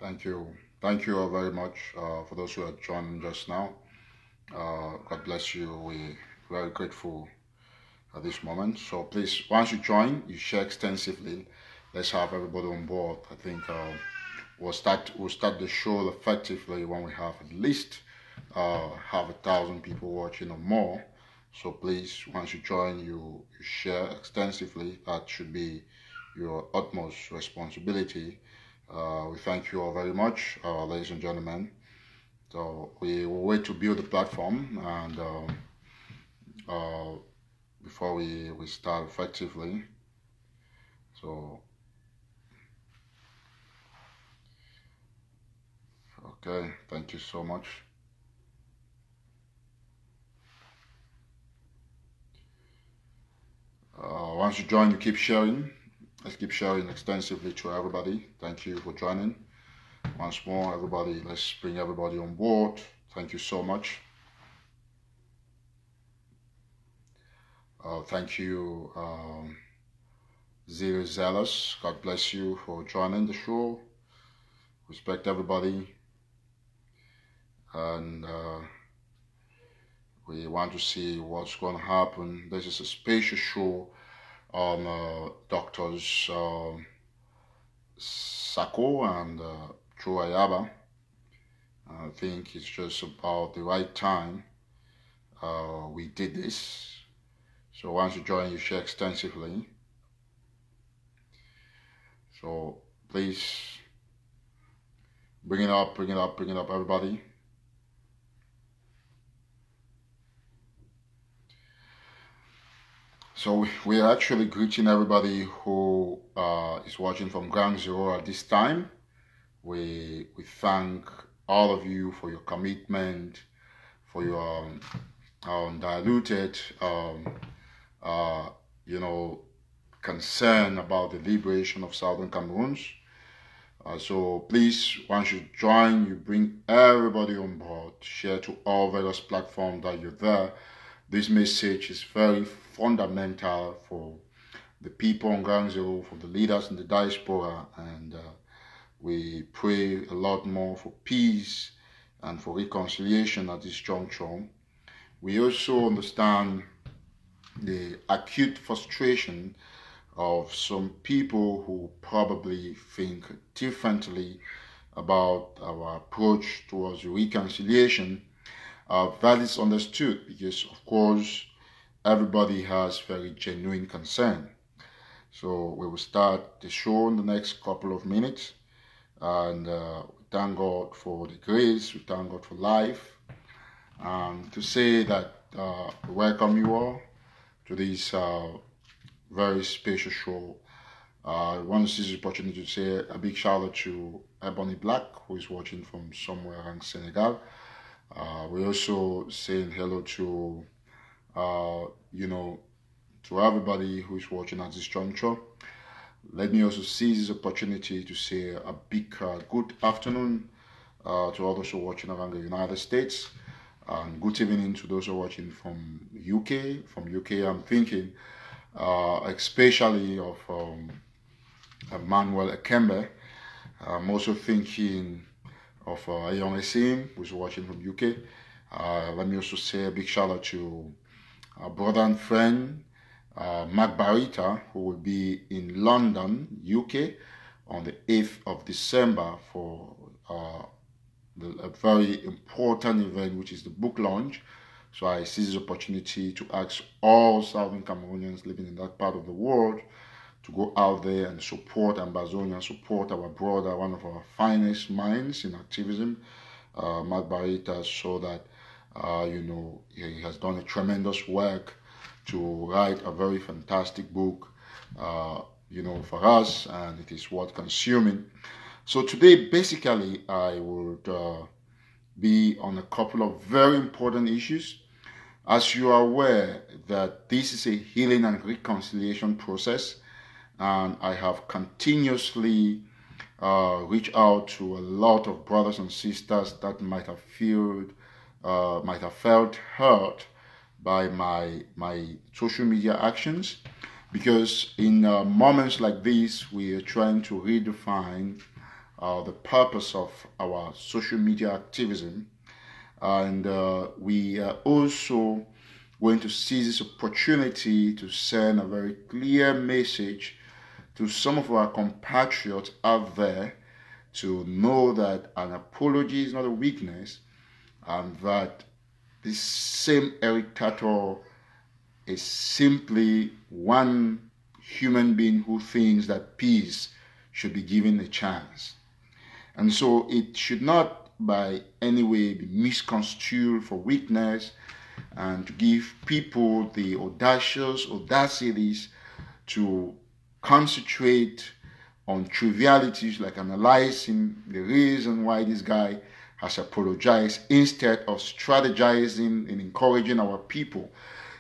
Thank you. Thank you all very much for those who are joining just now. God bless you. We're very grateful at this moment. So please, once you join, you share extensively. Let's have everybody on board. I think we'll start the show effectively when we have at least have 1,000 people watching or more. So please, once you join, you share extensively. That should be your utmost responsibility. We thank you all very much, ladies and gentlemen. So we will wait to build the platform and before we start effectively. So, okay, thank you so much. Once you join, you keep sharing. Let's keep sharing extensively to everybody. Thank you for joining. Once more, everybody, let's bring everybody on board. Thank you so much. Thank you, Zero Zealous. God bless you for joining the show. Respect everybody. And we want to see what's going to happen. This is a special show on doctors Sako and Ayaba. I think it's just about the right time we did this. So once you join, you share extensively. So please bring it up, everybody. So we are actually greeting everybody who is watching from ground zero at this time. We thank all of you for your commitment, for your undiluted, concern about the liberation of Southern Cameroons. So please, once you join, you bring everybody on board, share to all various platforms that you're there. This message is very fundamental for the people on ground zero, for the leaders in the diaspora, and we pray a lot more for peace and for reconciliation at this juncture. We also understand the acute frustration of some people who probably think differently about our approach towards reconciliation. That is understood because, of course, everybody has very genuine concern. So we will start the show in the next couple of minutes. And we thank God for the grace, we thank God for life. And to say that we welcome you all to this very special show. I want to seize the opportunity to say a big shout out to Ebony Black, who is watching from somewhere around Senegal. We're also saying hello to, to everybody who is watching at this juncture. Let me also seize this opportunity to say a big good afternoon to all those who are watching around the United States, and good evening to those who are watching from UK. From UK, I'm thinking especially of Emmanuel Ekembe. I'm also thinking of Ayon Esim, who's watching from UK. Let me also say a big shout out to our brother and friend, Mark Barita, who will be in London, UK, on the 8th of December for a very important event, which is the book launch. So I seize this opportunity to ask all Southern Cameroonians living in that part of the world to go out there and support Ambazonia, support our brother, one of our finest minds in activism, Mark Barita, so that, he has done a tremendous work to write a very fantastic book, for us, and it is worth consuming. So today, basically, I would be on a couple of very important issues. As you are aware that this is a healing and reconciliation process, and I have continuously reached out to a lot of brothers and sisters that might have felt hurt by my social media actions, because in moments like this, we are trying to redefine the purpose of our social media activism. And we are also going to seize this opportunity to send a very clear message to some of our compatriots out there to know that an apology is not a weakness, and that this same Eric TATAW is simply one human being who thinks that peace should be given a chance. And so it should not by any way be misconstrued for weakness, and to give people the audacities to concentrate on trivialities like analyzing the reason why this guy has apologized instead of strategizing and encouraging our people.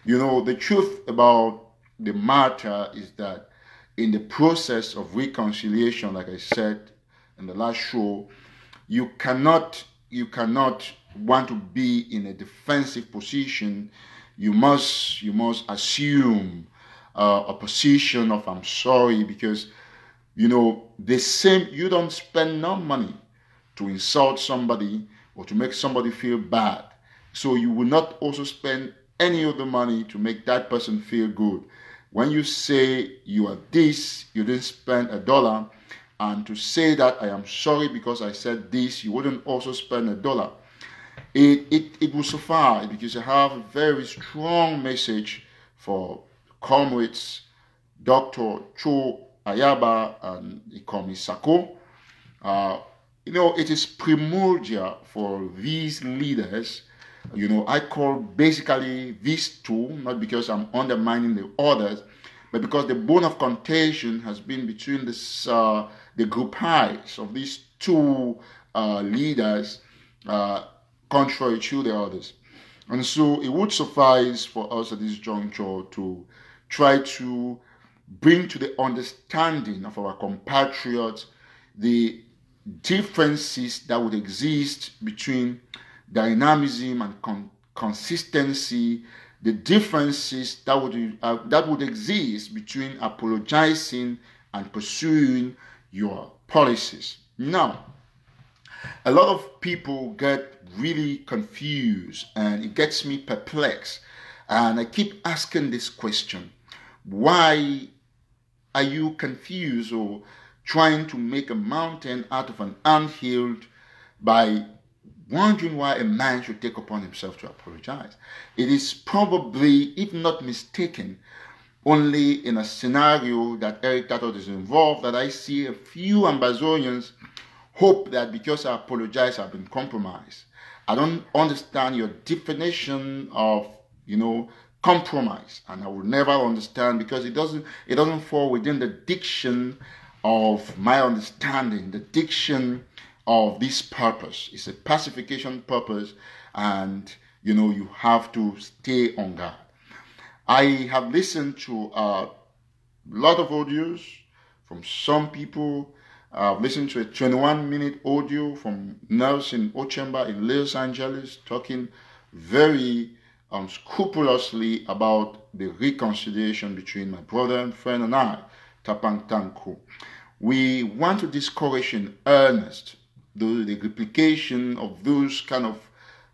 You know, the truth about the matter is that in the process of reconciliation, like I said in the last show, you cannot want to be in a defensive position. You must assume a position of I'm sorry, because you know you don't spend no money to insult somebody or to make somebody feel bad, so you will not also spend any of the money to make that person feel good. When you say you are this, you didn't spend $1, and to say that I am sorry because I said this, you wouldn't also spend $1. It will suffice, because I have a very strong message for comrades Dr. Sako Ayaba and he called me Sako. You know, it is primordial for these leaders. You know, I call basically these two, not because I'm undermining the others, but because the bone of contention has been between this, the group highs of these two leaders, contrary to the others. And so it would suffice for us at this juncture to try to bring to the understanding of our compatriots the differences that would exist between dynamism and consistency, the differences that would exist between apologizing and pursuing your policies. Now, a lot of people get really confused, and it gets me perplexed, and I keep asking this question: why are you confused or trying to make a mountain out of an anthill by wondering why a man should take upon himself to apologize? It is probably, if not mistaken, only in a scenario that Eric TATAW is involved that I see a few Ambazonians hope that because I apologize, I've been compromised. I don't understand your definition of, compromise, and I will never understand, because it doesn't fall within the diction of my understanding, the diction of this purpose. It's a pacification purpose, and you have to stay on guard. I have listened to a lot of audios from some people. I've listened to a 21-minute audio from Nurse in Ochemba in Los Angeles, talking very scrupulously about the reconciliation between my brother and friend and I, Tapang Tanku. We want to discourage in earnest the replication of those kind of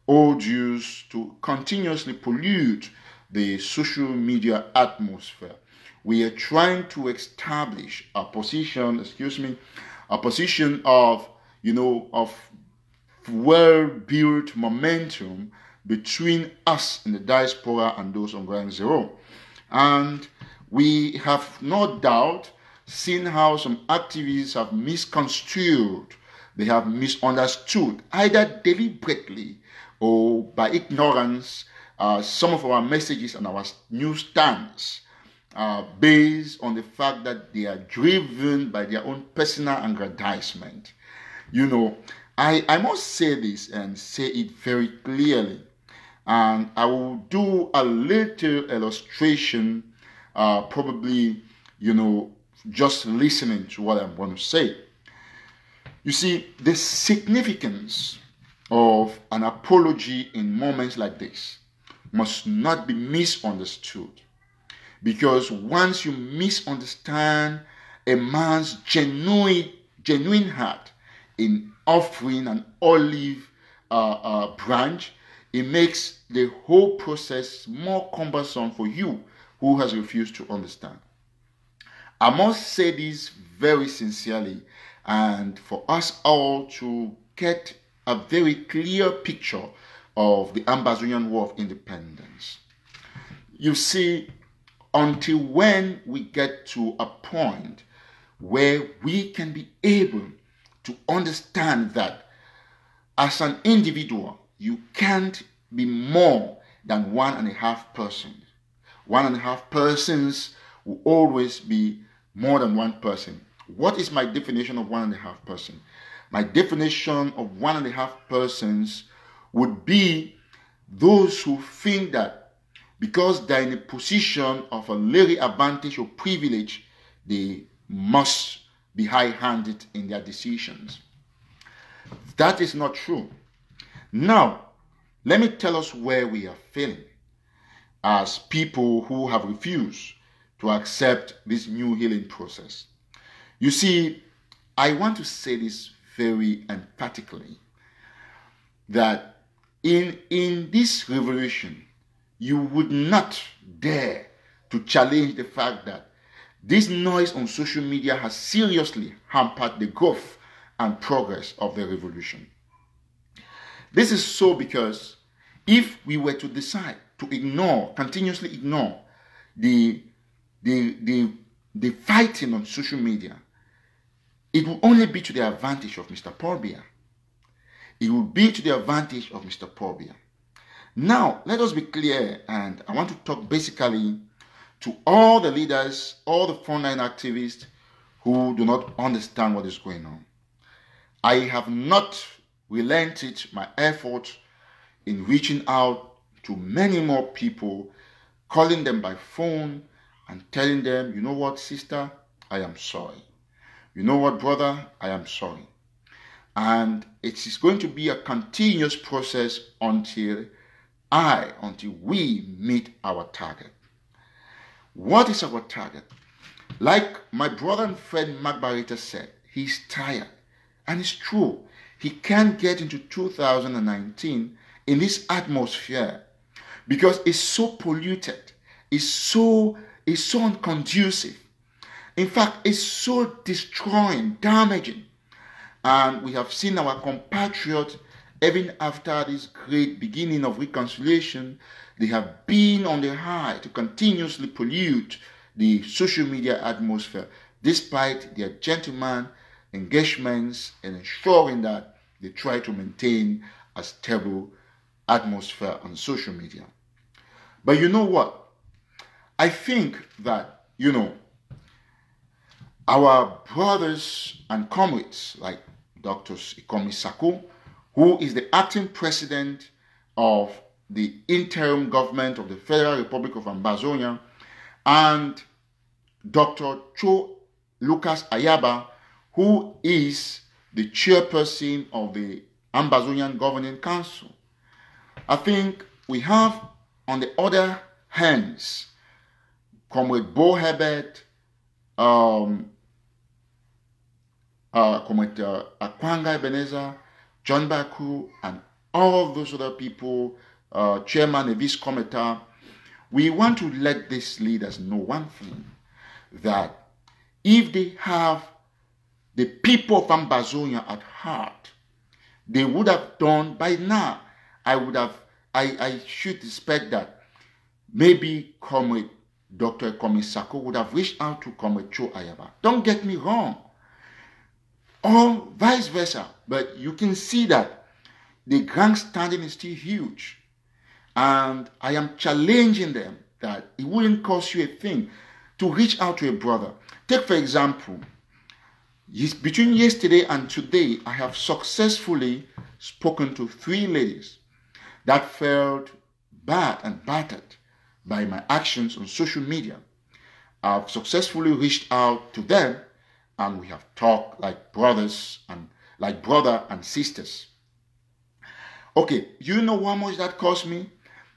audios to continuously pollute the social media atmosphere. We are trying to establish a position of, of well-built momentum between us in the diaspora and those on ground zero. And we have no doubt seen how some activists have misconstrued, they have misunderstood, either deliberately or by ignorance, some of our messages and our new stance, based on the fact that they are driven by their own personal aggrandizement. I must say this and say it very clearly, and I will do a little illustration, probably, just listening to what I'm going to say. You see, the significance of an apology in moments like this must not be misunderstood. Because once you misunderstand a man's genuine heart, in offering an olive branch, it makes the whole process more cumbersome for you who has refused to understand. I must say this very sincerely, and for us all to get a very clear picture of the Amazonian War of Independence. You see, until when we get to a point where we can be able to understand that as an individual, you can't be more than 1.5 persons. 1.5 persons will always be more than one person. What is my definition of 1.5 person? My definition of 1.5 persons would be those who think that because they're in a position of a little advantage or privilege, they must be high-handed in their decisions. That is not true. Now, let me tell us where we are failing as people who have refused to accept this new healing process. You see, I want to say this very emphatically, that in this revolution, you would not dare to challenge the fact that this noise on social media has seriously hampered the growth and progress of the revolution. This is so because if we were to decide to continuously ignore the fighting on social media, it will only be to the advantage of Mr. Paul Biya. It will be to the advantage of Mr. Paul Biya. Now, let us be clear, and I want to talk basically to all the leaders, all the frontline activists who do not understand what is going on. I have not relented my effort in reaching out to many more people, calling them by phone and telling them, you know what, sister, I am sorry. You know what, brother, I am sorry. And it is going to be a continuous process until we meet our target. What is our target? Like my brother and friend Mark Barita said, he's tired. And it's true. He can't get into 2019 in this atmosphere because it's so polluted. It's so unconducive. In fact, it's so destroying, damaging. And we have seen our compatriots, even after this great beginning of reconciliation, they have been on the high to continuously pollute the social media atmosphere, despite their gentleman engagements and ensuring that they try to maintain a stable atmosphere on social media. But you know what? I think that, our brothers and comrades like Dr. Sako, who is the acting president of the interim government of the Federal Republic of Ambazonia, and Dr. Lucas Ayaba, who is the chairperson of the Ambazonian Governing Council. I think we have, on the other hands, Comrade Bo Herbert, Comrade Akwanga Ebenezer, John Baku, and all those other people, Chairman Evis Kometa. We want to let these leaders know one thing, that if they have the people of Ambazonia at heart, they would have done by now. I should expect that maybe Comrade Dr. Sako would have reached out to Comrade Ayaba. Don't get me wrong. Or vice versa. But you can see that the grandstanding is still huge. And I am challenging them that it wouldn't cost you a thing to reach out to a brother. Take, for example, between yesterday and today, I have successfully spoken to 3 ladies that felt bad and battered by my actions on social media. I've successfully reached out to them, and we have talked like brothers and like brother and sisters. Okay, you know how much that cost me?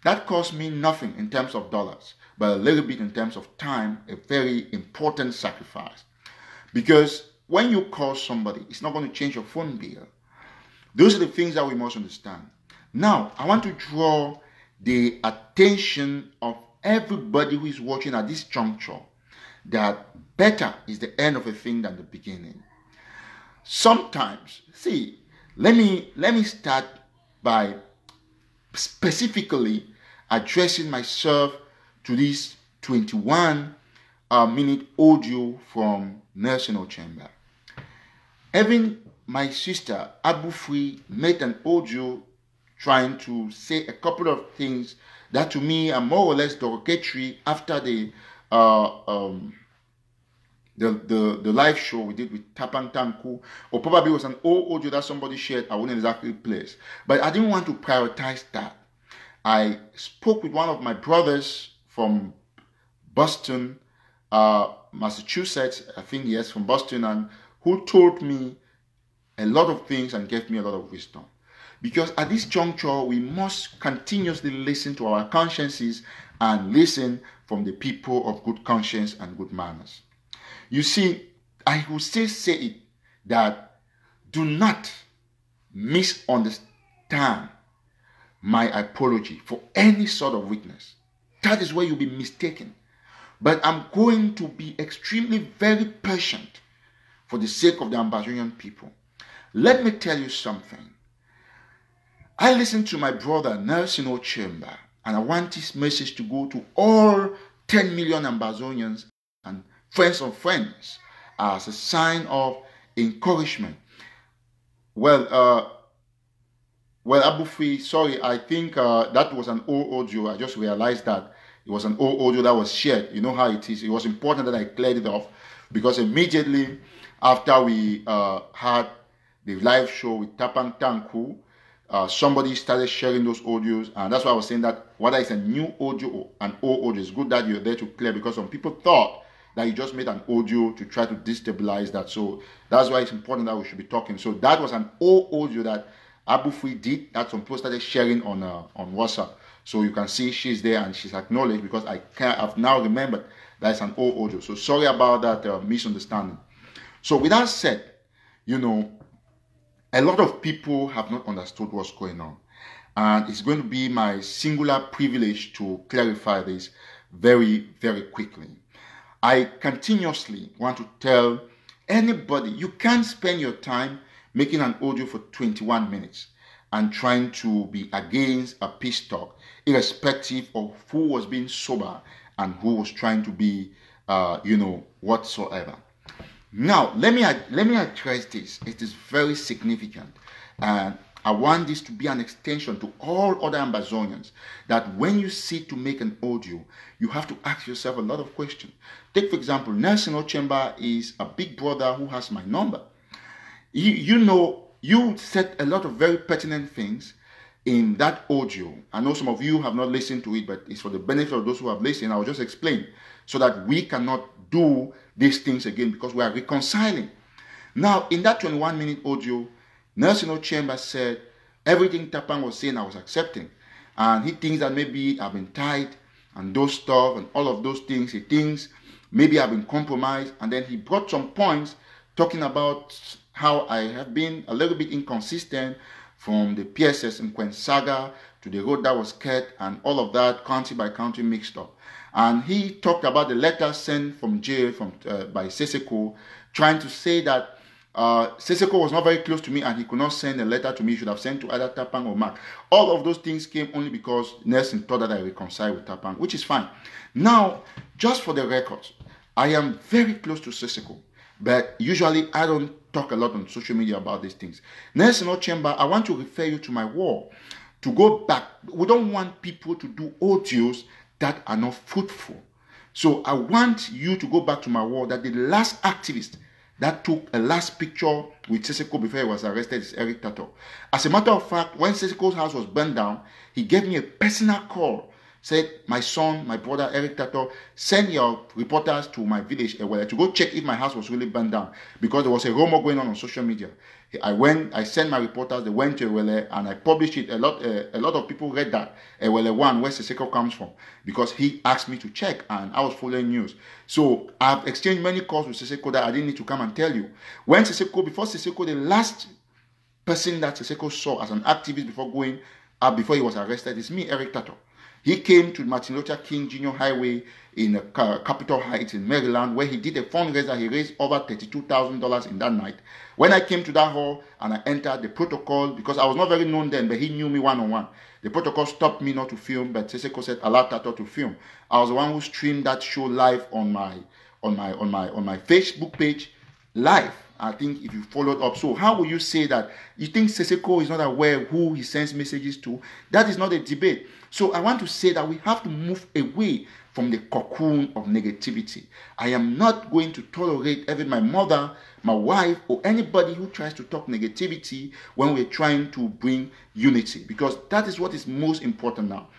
That cost me nothing in terms of dollars, but a little bit in terms of time, a very important sacrifice. Because when you call somebody, it's not going to change your phone bill. Those are the things that we must understand. Now, I want to draw the attention of everybody who is watching at this juncture that better is the end of a thing than the beginning. Sometimes, see, let me start by specifically addressing myself to this 21-minute audio from Nelson Chamber. Even my sister Abu Free made an audio trying to say a couple of things that to me are more or less derogatory after the live show we did with Tapang Tanku, or probably was an old audio that somebody shared. I wouldn't exactly place, but I didn't want to prioritize that. I spoke with one of my brothers from Boston, Massachusetts, I think, yes, from Boston, and who told me a lot of things and gave me a lot of wisdom. Because at this juncture, we must continuously listen to our consciences and listen from the people of good conscience and good manners. You see, I will still say it, that do not misunderstand my apology for any sort of weakness. That is where you'll be mistaken. But I'm going to be extremely very patient for the sake of the Ambazonian people. Let me tell you something. I listened to my brother Nelson Chamber, and I want this message to go to all 10 million Ambazonians and friends of friends as a sign of encouragement. Well, Abu Fi, sorry, I think that was an old audio. I just realized that it was an old audio that was shared. You know how it is. It was important that I cleared it off, because immediately after we had the live show with Tapang Tanku, somebody started sharing those audios, and that's why I was saying that whether it's a new audio or an old audio, it's good that you're there to clear, because some people thought that you just made an audio to try to destabilize that. So that's why it's important that we should be talking. So that was an old audio that Abu Free did, that some people started sharing on WhatsApp. So you can see she's there and she's acknowledged, because I've now remembered that it's an old audio. So sorry about that misunderstanding. So with that said, you know, a lot of people have not understood what's going on. And it's going to be my singular privilege to clarify this very, very quickly. I continuously want to tell anybody, you can't spend your time making an audio for 21 minutes and trying to be against a peace talk, irrespective of who was being sober and who was trying to be, whatsoever. Now, let me address this. It is very significant. And I want this to be an extension to all other Ambazonians, that when you sit to make an audio, you have to ask yourself a lot of questions. Take, for example, Nelson Chamber is a big brother who has my number. You said a lot of very pertinent things in that audio. I know some of you have not listened to it, but it's for the benefit of those who have listened. I will just explain so that we cannot do these things again, because we are reconciling. Now, in that 21-minute audio, Nelson Chamber said everything Tapang was saying I was accepting. And he thinks that maybe I've been tied and those stuff and all of those things. He thinks maybe I've been compromised. And then he brought some points talking about how I have been a little bit inconsistent from the PSS in Quen Saga to the road that was cut and all of that, county by county mixed up. And he talked about the letter sent from jail by Seseko, trying to say that Seseko was not very close to me and he could not send a letter to me. He should have sent to either Tapang or Mark. All of those things came only because Nelson thought that I reconciled with Tapang, which is fine. Now, just for the record, I am very close to Seseko, but usually I don't talk a lot on social media about these things. Nelson Chamber, I want to refer you to my wall to go back. We don't want people to do audios that are not fruitful. So I want you to go back to my wall that the last activist that took a last picture with Seseko before he was arrested is Eric TATAW. As a matter of fact, when Seseko's house was burned down, he gave me a personal call said, my son, my brother Eric TATAW, send your reporters to my village to go check if my house was really burned down, because there was a rumor going on social media. I sent my reporters, they went to Ewele, and I published it. A lot of people read that, Ewele 1, where Sako comes from, because he asked me to check, and I was following news. So I've exchanged many calls with Sako that I didn't need to come and tell you. Before Sako, the last person that Sako saw as an activist before he was arrested is me, Eric TATAW. He came to Martin Luther King Jr. Highway in Capitol Heights in Maryland, where he did a fundraiser. He raised over $32,000 in that night. When I came to that hall and I entered the protocol, because I was not very known then, but he knew me one-on-one. The protocol stopped me not to film, but Sako said, allow TATAW to film. I was the one who streamed that show live on my Facebook page live. I think if you followed up. So how will you say that you think Sako is not aware who he sends messages to? That is not a debate. So I want to say that we have to move away from the cocoon of negativity. I am not going to tolerate even my mother, my wife, or anybody who tries to talk negativity when we're trying to bring unity, because that is what is most important now.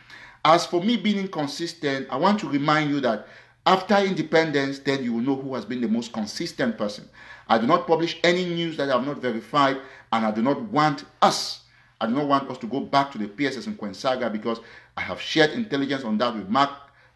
As for me being inconsistent, I want to remind you that after independence, then you will know who has been the most consistent person. I do not publish any news that I have not verified, and I do not want us to go back to the PSS and Queen Saga, because I have shared intelligence on that with Mark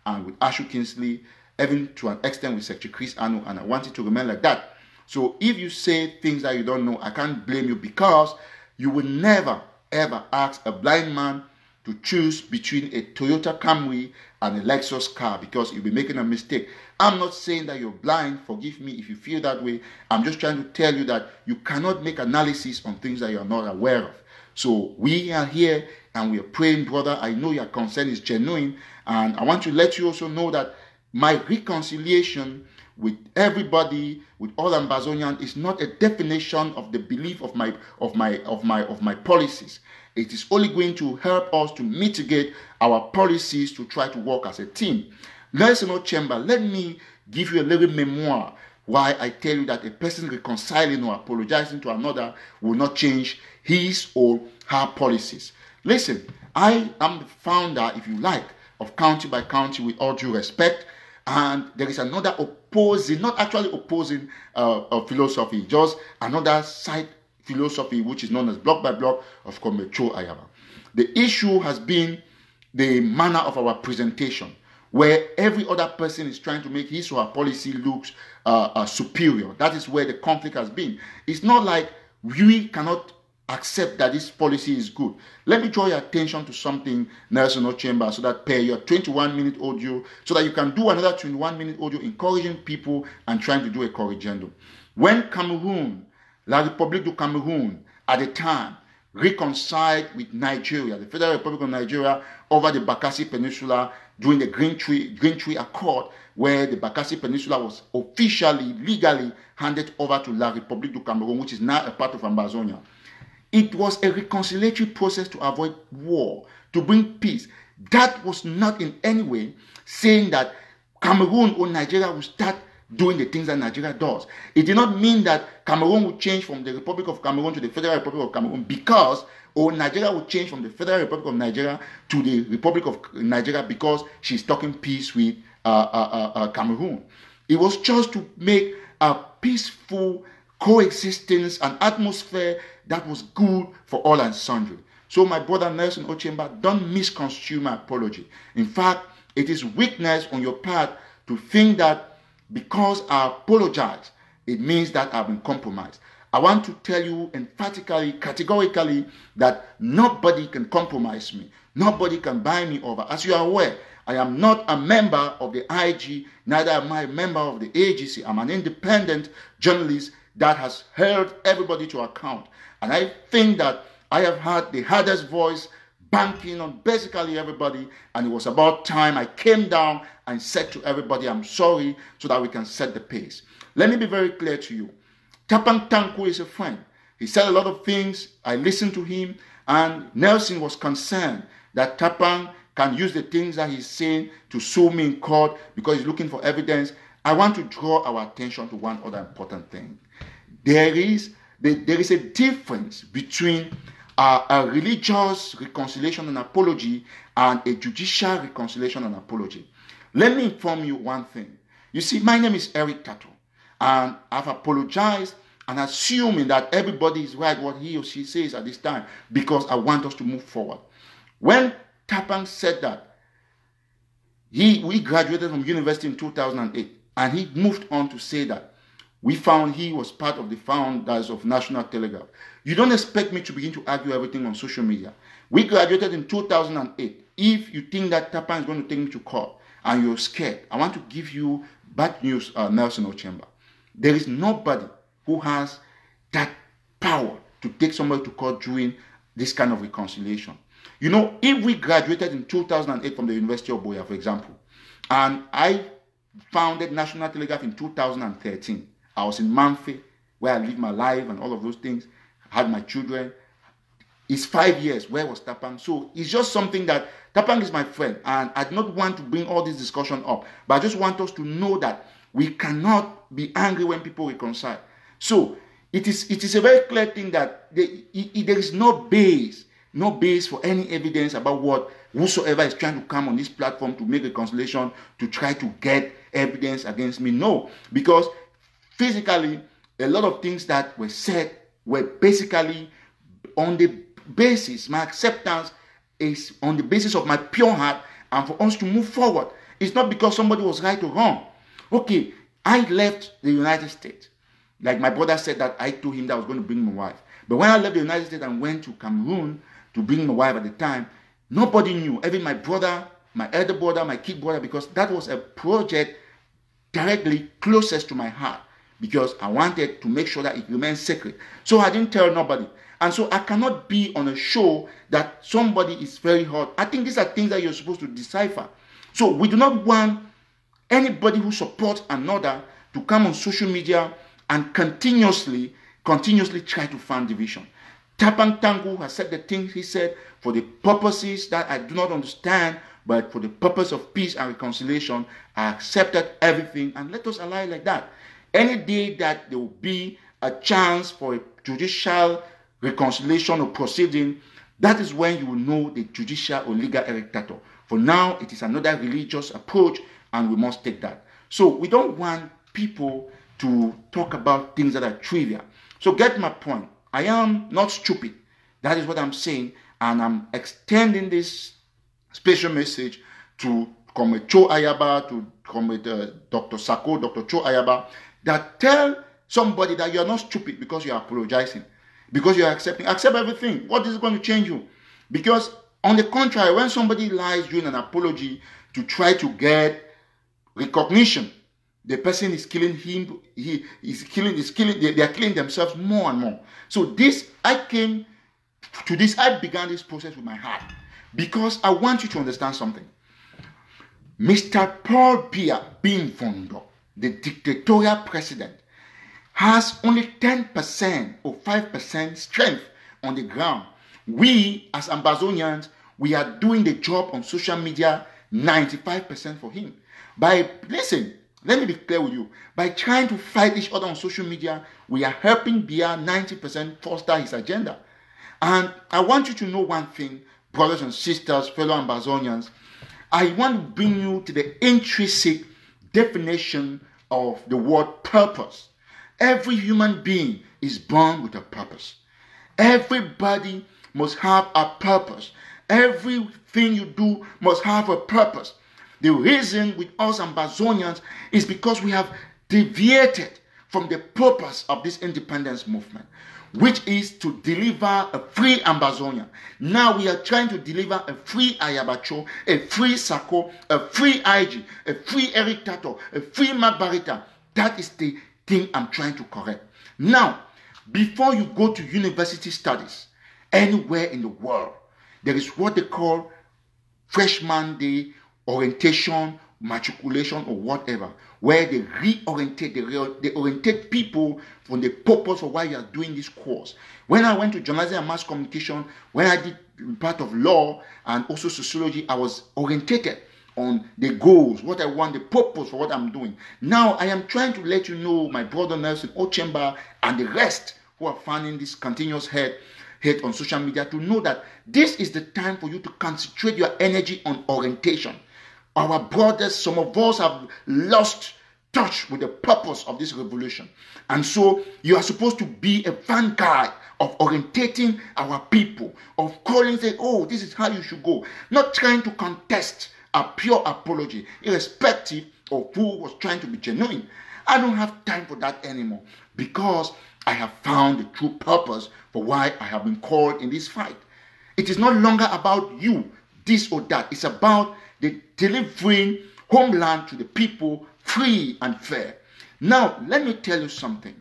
and with Ashu Kingsley, even to an extent with Secretary Chris Anu, and I want it to remain like that. So if you say things that you don't know, I can't blame you, because you will never ever ask a blind man to choose between a Toyota Camry and a Lexus car, because you'll be making a mistake. I'm not saying that you're blind. Forgive me if you feel that way. I'm just trying to tell you that you cannot make analysis on things that you're not aware of. So we are here and we are praying, brother. I know your concern is genuine, and I want to let you also know that my reconciliation with everybody, with all Ambazonians, is not a definition of the belief of my policies. It is only going to help us to mitigate our policies to try to work as a team. Nelson Chamber, let me give you a little memoir why I tell you that a person reconciling or apologizing to another will not change his or her policies. Listen, I am the founder, if you like, of County by County, with all due respect, and there is another opposing, not actually opposing philosophy, just another side philosophy, which is known as block by block of TATAW Ayaba. The issue has been the manner of our presentation, where every other person is trying to make his or her policy looks superior. That is where the conflict has been. It's not like we cannot accept that this policy is good. Let me draw your attention to something, Nelson Chamber, so that per your 21-minute audio, so that you can do another 21-minute audio encouraging people and trying to do a corrigendum. When Cameroon, La République du Cameroon, at the time, reconciled with Nigeria, the Federal Republic of Nigeria, over the Bakassi Peninsula during the Green Tree Accord, where the Bakassi Peninsula was officially, legally handed over to La République du Cameroon, which is now a part of Ambazonia. It was a reconciliatory process to avoid war, to bring peace. That was not in any way saying that Cameroon or Nigeria will start doing the things that Nigeria does. It did not mean that Cameroon would change from the Republic of Cameroon to the Federal Republic of Cameroon, or Nigeria would change from the Federal Republic of Nigeria to the Republic of Nigeria because she's talking peace with Cameroon. It was just to make a peaceful coexistence, an atmosphere that was good for all and sundry. So my brother Nelson Ochemba, don't misconstrue my apology. In fact, it is weakness on your part to think that because I apologize, it means that I've been compromised. I want to tell you emphatically, categorically, that nobody can compromise me. Nobody can buy me over. As you are aware, I am not a member of the IG, neither am I a member of the AGC. I'm an independent journalist that has held everybody to account. And I think that I have had the hardest voice banking on basically everybody, and it was about time I came down and said to everybody, I'm sorry, so that we can set the pace. Let me be very clear to you. Tapang Tanku is a friend. He said a lot of things. I listened to him, and Nelson was concerned that Tapang can use the things that he's saying to sue me in court because he's looking for evidence. I want to draw our attention to one other important thing. There is a difference between a religious reconciliation and apology, and a judicial reconciliation and apology. Let me inform you one thing. You see, my name is Eric TATAW, and I've apologized and assuming that everybody is right what he or she says at this time because I want us to move forward. When Tapang said that, we graduated from university in 2008, and he moved on to say that we found he was part of the founders of National Telegraph. You don't expect me to begin to argue everything on social media. We graduated in 2008. If you think that Tapang is going to take me to court and you're scared, I want to give you bad news, Nelson Ochemba. There is nobody who has that power to take somebody to court during this kind of reconciliation. You know, if we graduated in 2008 from the University of Boya, for example, and I founded National Telegraph in 2013, I was in Manfe, where I lived my life and all of those things, had my children. It's 5 years. Where was Tapang? So it's just something that Tapang is my friend, and I do not want to bring all this discussion up, but I just want us to know that we cannot be angry when people reconcile. So it is a very clear thing that there is no base for any evidence about what whosoever is trying to come on this platform to make reconciliation to try to get evidence against me. No, because physically, a lot of things that were said were basically on the basis, my acceptance is on the basis of my pure heart and for us to move forward. It's not because somebody was right or wrong. Okay, I left the United States. Like my brother said that I told him that I was going to bring my wife. But when I left the United States and went to Cameroon to bring my wife at the time, nobody knew, even my brother, my elder brother, my kid brother, because that was a project directly closest to my heart, because I wanted to make sure that it remains secret. So I didn't tell nobody. And so I cannot be on a show that somebody is very hot. I think these are things that you're supposed to decipher. So we do not want anybody who supports another to come on social media and continuously try to find division. Tapang Tangu has said the things he said for the purposes that I do not understand, but for the purpose of peace and reconciliation, I accepted everything, and let us ally like that. Any day that there will be a chance for a judicial reconciliation or proceeding, that is when you will know the judicial or legal Eric TATAW. For now, it is another religious approach, and we must take that. So we don't want people to talk about things that are trivial. So get my point. I am not stupid. That is what I'm saying, and I'm extending this special message to Comrade Cho Ayaba, to Comrade Dr. Sako, Dr. Cho Ayaba, that tell somebody that you are not stupid because you are apologizing, because you are accepting. Accept everything. What is going to change you? Because on the contrary, when somebody lies during an apology to try to get recognition, the person is killing him. They are killing themselves more and more. So I began this process with my heart because I want you to understand something. Mr. Paul Biya Bimfondo, the dictatorial president, has only 10% or 5% strength on the ground. We, as Ambazonians, we are doing the job on social media 95% for him. Listen, let me be clear with you. By trying to fight each other on social media, we are helping Biya 90% foster his agenda. And I want you to know one thing, brothers and sisters, fellow Ambazonians. I want to bring you to the intrinsic definition of the word purpose. Every human being is born with a purpose. Everybody must have a purpose. Everything you do must have a purpose. The reason with us Ambazonians is because we have deviated from the purpose of this independence movement, which is to deliver a free Ambazonia. Now we are trying to deliver a free Ayabacho, a free Sako, a free IG, a free Eric TATAW, a free Magbarita. That is the thing I'm trying to correct. Now, before you go to university studies anywhere in the world, there is what they call freshman day orientation, matriculation, or whatever, where they they orientate people from the purpose of why you are doing this course. When I went to journalism and mass communication, when I did part of law and also sociology, I was orientated on the goals, what I want, the purpose for what I'm doing. Now I am trying to let you know, my brother Nelson Ochemba and the rest who are finding this continuous head, hate on social media, to know that this is the time for you to concentrate your energy on orientation. Our brothers, some of us have lost touch with the purpose of this revolution. And so you are supposed to be a vanguard of orientating our people, of calling, say, oh, this is how you should go. Not trying to contest a pure apology, irrespective of who was trying to be genuine. I don't have time for that anymore, because I have found the true purpose for why I have been called in this fight. It is no longer about you, this or that. It's about the delivering homeland to the people, free and fair. Now, let me tell you something.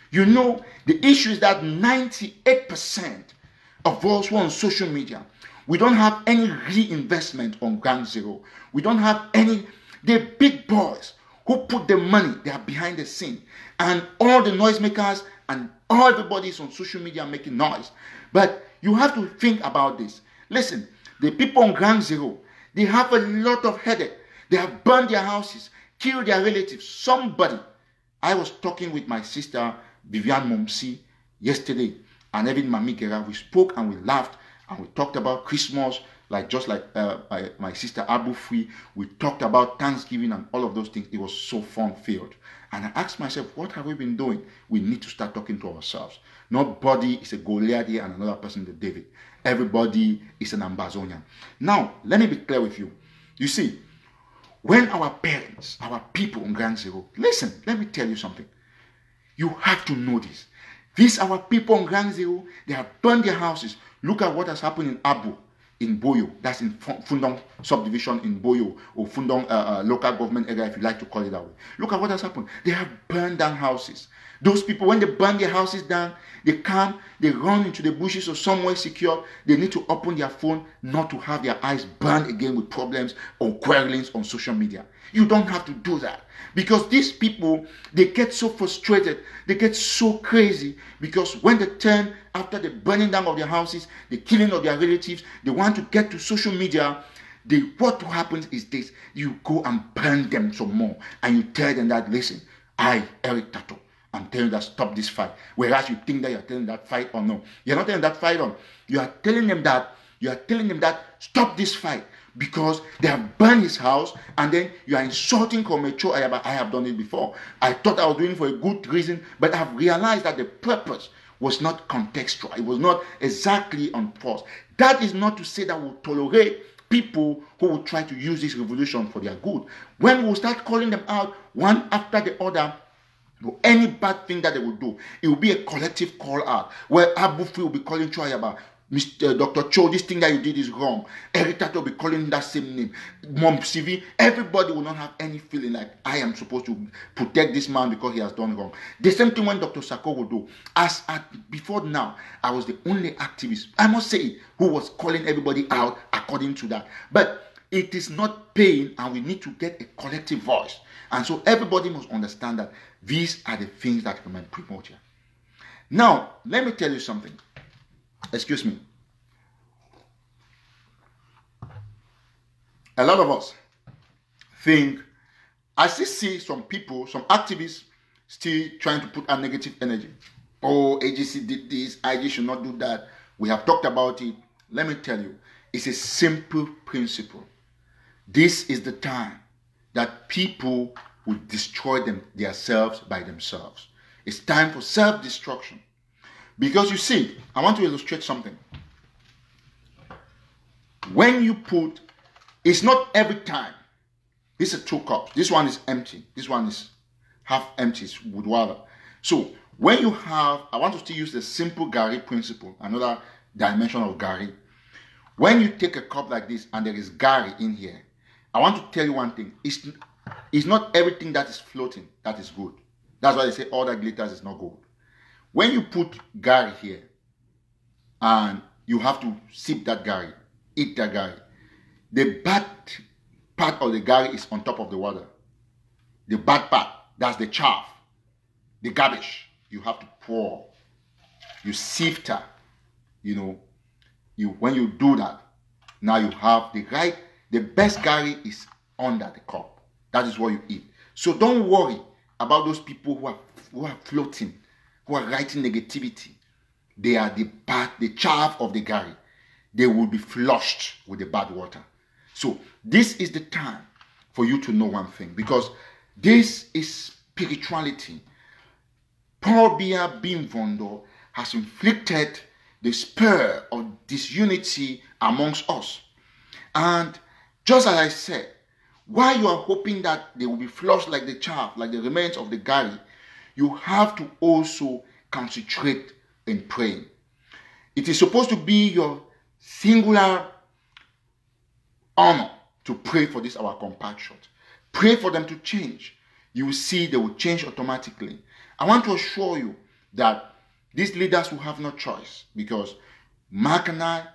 You know, the issue is that 98% of us who are on social media, we don't have any reinvestment on Ground Zero. We don't have any. The big boys who put the money, they are behind the scene. And all the noisemakers and everybody is on social media making noise. But you have to think about this. Listen, the people on Ground Zero, they have a lot of headache. They have burned their houses, killed their relatives. Somebody, I was talking with my sister, Vivian Momsi, yesterday, and even Mami Gera. We spoke and we laughed and we talked about Christmas, just like my sister Abu Free. We talked about Thanksgiving and all of those things. It was so fun-filled. And I asked myself, what have we been doing? We need to start talking to ourselves. Nobody is a Goliath here and another person is a David. Everybody is an Ambazonian. Now, let me be clear with you. You see, when our parents, our people on Ground Zero, listen, let me tell you something. You have to know this. These our people on Ground Zero, they have burned their houses. Look at what has happened in Abu, in Boyo. That's in Fundong subdivision in Boyo, or Fundong local government area, if you like to call it that way. Look at what has happened. They have burned down houses. Those people, when they burn their houses down, they come, they run into the bushes or somewhere secure. They need to open their phone, not to have their eyes burned again with problems or quarrelings on social media. You don't have to do that, because these people, they get so frustrated, they get so crazy, because when they turn after the burning down of their houses, the killing of their relatives, they want to get to social media. What happens is this: you go and burn them some more, and you tell them that, listen, I, Eric Tato, I'm telling you that stop this fight. Whereas you think that you're telling that fight or no. You're not telling that fight on. You are telling them that stop this fight, because they have burned his house, and then you are insulting Komecho Ayaba. I have done it before. I thought I was doing it for a good reason, but I have realized that the purpose was not contextual. It was not exactly on purpose. That is not to say that we'll tolerate people who will try to use this revolution for their good. When we'll start calling them out one after the other, any bad thing that they will do, it will be a collective call out, where Abu Free will be calling Choyaba, Mr. Dr. Cho, this thing that you did is wrong. Eric Tato will be calling that same name. Mom CV, everybody will not have any feeling like I am supposed to protect this man because he has done wrong. The same thing when Dr. Sako will do. Before now, I was the only activist, I must say, who was calling everybody out according to that. But it is not paying, and we need to get a collective voice. And so everybody must understand that these are the things that remain primordial. Now, let me tell you something. Excuse me. A lot of us think, I still see some people, some activists, still trying to put a negative energy. Oh, AGC did this, IG should not do that. We have talked about it. Let me tell you, it's a simple principle. This is the time that people will destroy themselves by themselves. It's time for self-destruction. Because you see, I want to illustrate something. When you put, it's not every time. These are 2 cups. This one is empty. This one is half empty with water. So when you have, I want to still use the simple Gary principle, another dimension of Gary. When you take a cup like this and there is Gary in here, I want to tell you one thing. It's not everything that is floating that is good. That's why they say all that glitters is not gold. When you put Gary here and you have to sip that Gary, eat that Gary, the bad part of the Gary is on top of the water. The bad part, that's the chaff, the garbage. You have to pour. You sift her. When you do that, now you have the best Gary is under the cup. That is what you eat. So don't worry about those people who are floating, who are writing negativity. they are the chaff of the gari. They will be flushed with the bad water. So this is the time for you to know one thing, because this is spirituality. Paul Bia Bimvondo has inflicted the spur of disunity amongst us. And just as I said, while you are hoping that they will be flushed like the chaff, like the remains of the gari, you have to also concentrate in praying. It is supposed to be your singular honor to pray for this our compatriots. Pray for them to change. You will see they will change automatically. I want to assure you that these leaders will have no choice, because Mark and I,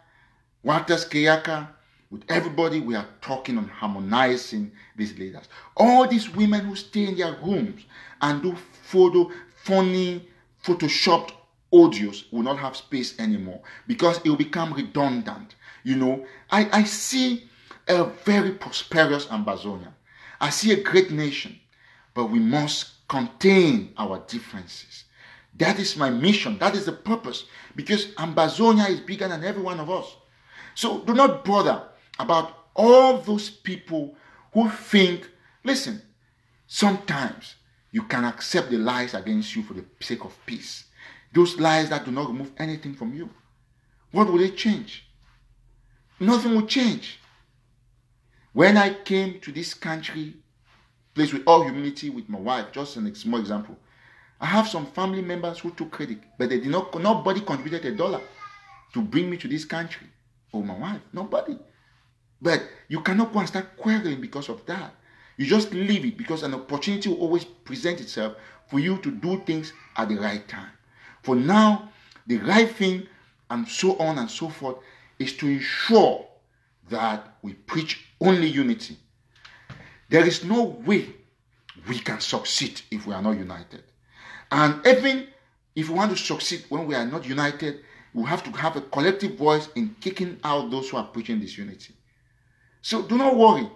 Walters Keyaka, with everybody, we are talking on harmonizing these leaders. All these women who stay in their rooms and do funny, photoshopped audios will not have space anymore, because it will become redundant. You know, I see a very prosperous Ambazonia. I see a great nation, but we must contain our differences. That is my mission. That is the purpose, because Ambazonia is bigger than every one of us. So do not bother about all those people who think, listen, sometimes you can accept the lies against you for the sake of peace. Those lies that do not remove anything from you. What will it change? Nothing will change. When I came to this country, placed with all humility with my wife, just a small example, I have some family members who took credit, but they did not, nobody contributed $1 to bring me to this country. Oh, my wife, nobody. But you cannot go and start quarreling because of that. You just leave it, because an opportunity will always present itself for you to do things at the right time. For now, the right thing, and so on and so forth, is to ensure that we preach only unity. There is no way we can succeed if we are not united. And even if we want to succeed when we are not united, we have to have a collective voice in kicking out those who are preaching disunity. So do not worry,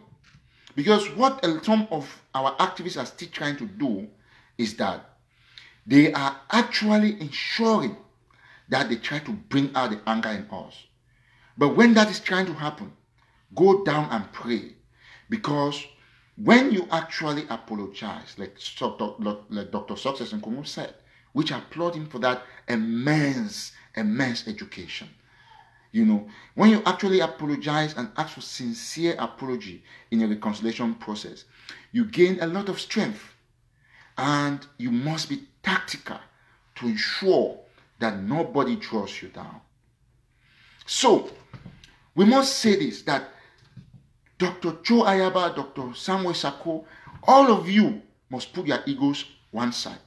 because what some of our activists are still trying to do is that they are actually ensuring that they try to bring out the anger in us. But when that is trying to happen, go down and pray, because when you actually apologize, like Dr. Success and Kumu said, which I applaud him for that immense education. You know, when you actually apologize and ask for sincere apology in a reconciliation process, you gain a lot of strength, and you must be tactical to ensure that nobody draws you down. So, we must say this, that Dr. Joe Ayaba, Dr. Samuel Sako, all of you must put your egos one side.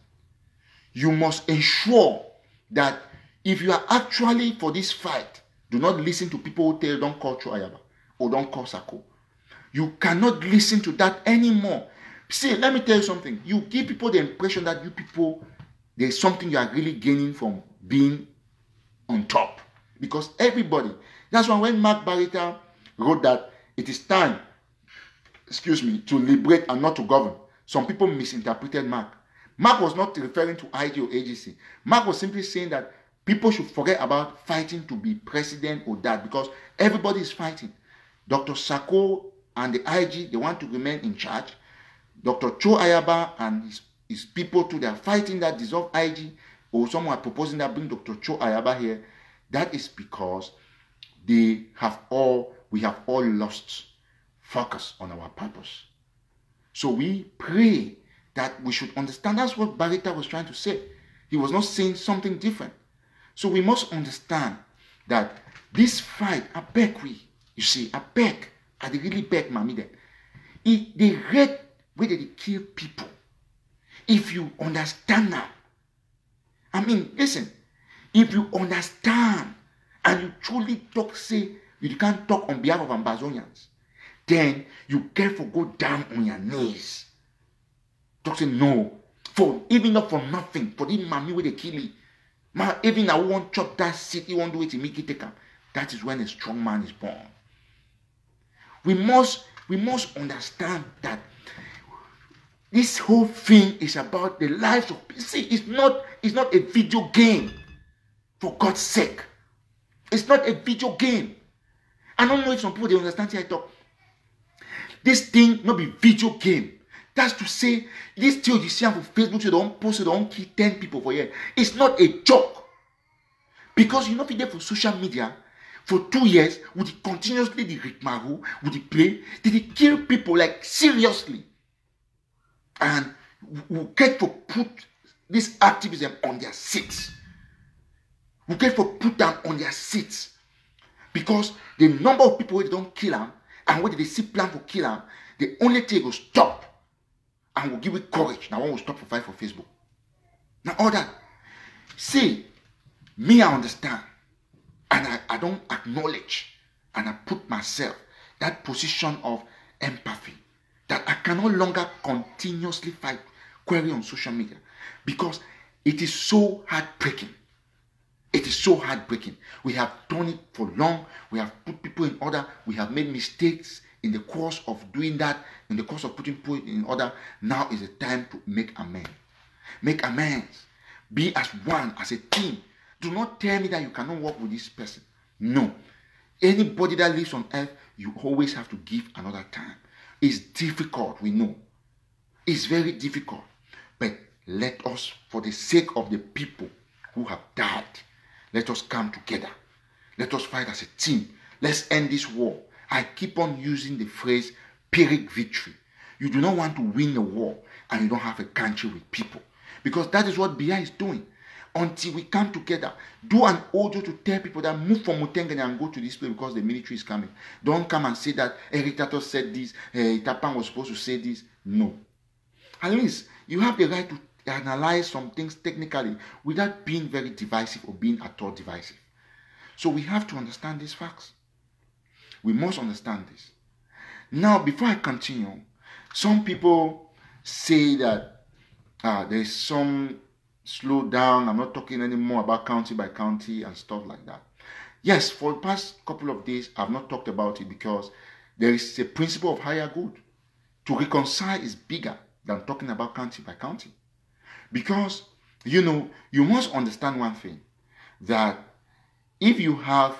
You must ensure that if you are actually for this fight, do not listen to people who tell you don't call Joe Ayaba or don't call Sako. You cannot listen to that anymore. See, let me tell you something. You give people the impression that you people, there's something you are really gaining from being on top. Because everybody, that's why when Mark Barita wrote that it is time, to liberate and not to govern, some people misinterpreted Mark. Mark was not referring to IG or AGC. Mark was simply saying that people should forget about fighting to be president or that, because everybody is fighting. Dr. Sako and the IG, they want to remain in charge. Dr. Joe Ayaba and his people too, they are fighting that dissolve IG, or someone proposing that bring Dr. Joe Ayaba here. That is because we have all lost focus on our purpose. So we pray that we should understand. That's what Barita was trying to say. He was not saying something different. So we must understand that this fight, I beg, I really beg, Mami, that the rate where they kill people, if you understand now, I mean, listen, if you understand and you truly talk, say, you can't talk on behalf of Ambazonians, then you careful go down on your knees. Talk say no, even not for nothing, for the Mami where they kill it. Even I won't chop that seed, he won't do it, make it take up. That is when a strong man is born. We must understand that this whole thing is about the lives of people. See, it's not a video game For God's sake. It's not a video game. I don't know if some people they understand here I talk. This thing not be video game. That's to say, this thing you see on Facebook, you don't post it, don't kill 10 people for you. It's not a joke. Because you know, if you're there for social media, for 2 years, would it continuously the rigmarole, would it play? Did it kill people like seriously? And we get to put this activism on their seats. We get to put them on their seats. Because the number of people who don't kill them, and when they see plan to kill them, the only thing will stop. And will give it courage. Now one will stop for fight for Facebook. Now all that. See, me I understand. And I don't acknowledge. And I put myself that position of empathy. That I can no longer continuously fight query on social media. Because it is so heartbreaking. It is so heartbreaking. We have done it for long. We have put people in order. We have made mistakes in the course of doing that. In the course of putting people in order. Now is the time to make amends. Make amends. Be as one, as a team. Do not tell me that you cannot work with this person. No. Anybody that lives on earth, you always have to give another time. It's difficult, we know. It's very difficult. But let us, for the sake of the people who have died, let us come together. Let us fight as a team. Let's end this war. I keep on using the phrase Pyrrhic victory. You do not want to win the war and you don't have a country with people. Because that is what BI is doing. Until we come together, do an audio to tell people that move from Mutengene and go to this place because the military is coming. Don't come and say that Eric TATAW said this, Itapan was supposed to say this. No. At least you have the right to analyze some things technically without being very divisive or being at all divisive. So we have to understand these facts. We must understand this. Now, before I continue, some people say that there is some slow down. I'm not talking anymore about county by county and stuff like that. Yes, for the past couple of days, I've not talked about it because there is a principle of higher good. To reconcile is bigger than talking about county by county. Because, you know, you must understand one thing, that if you have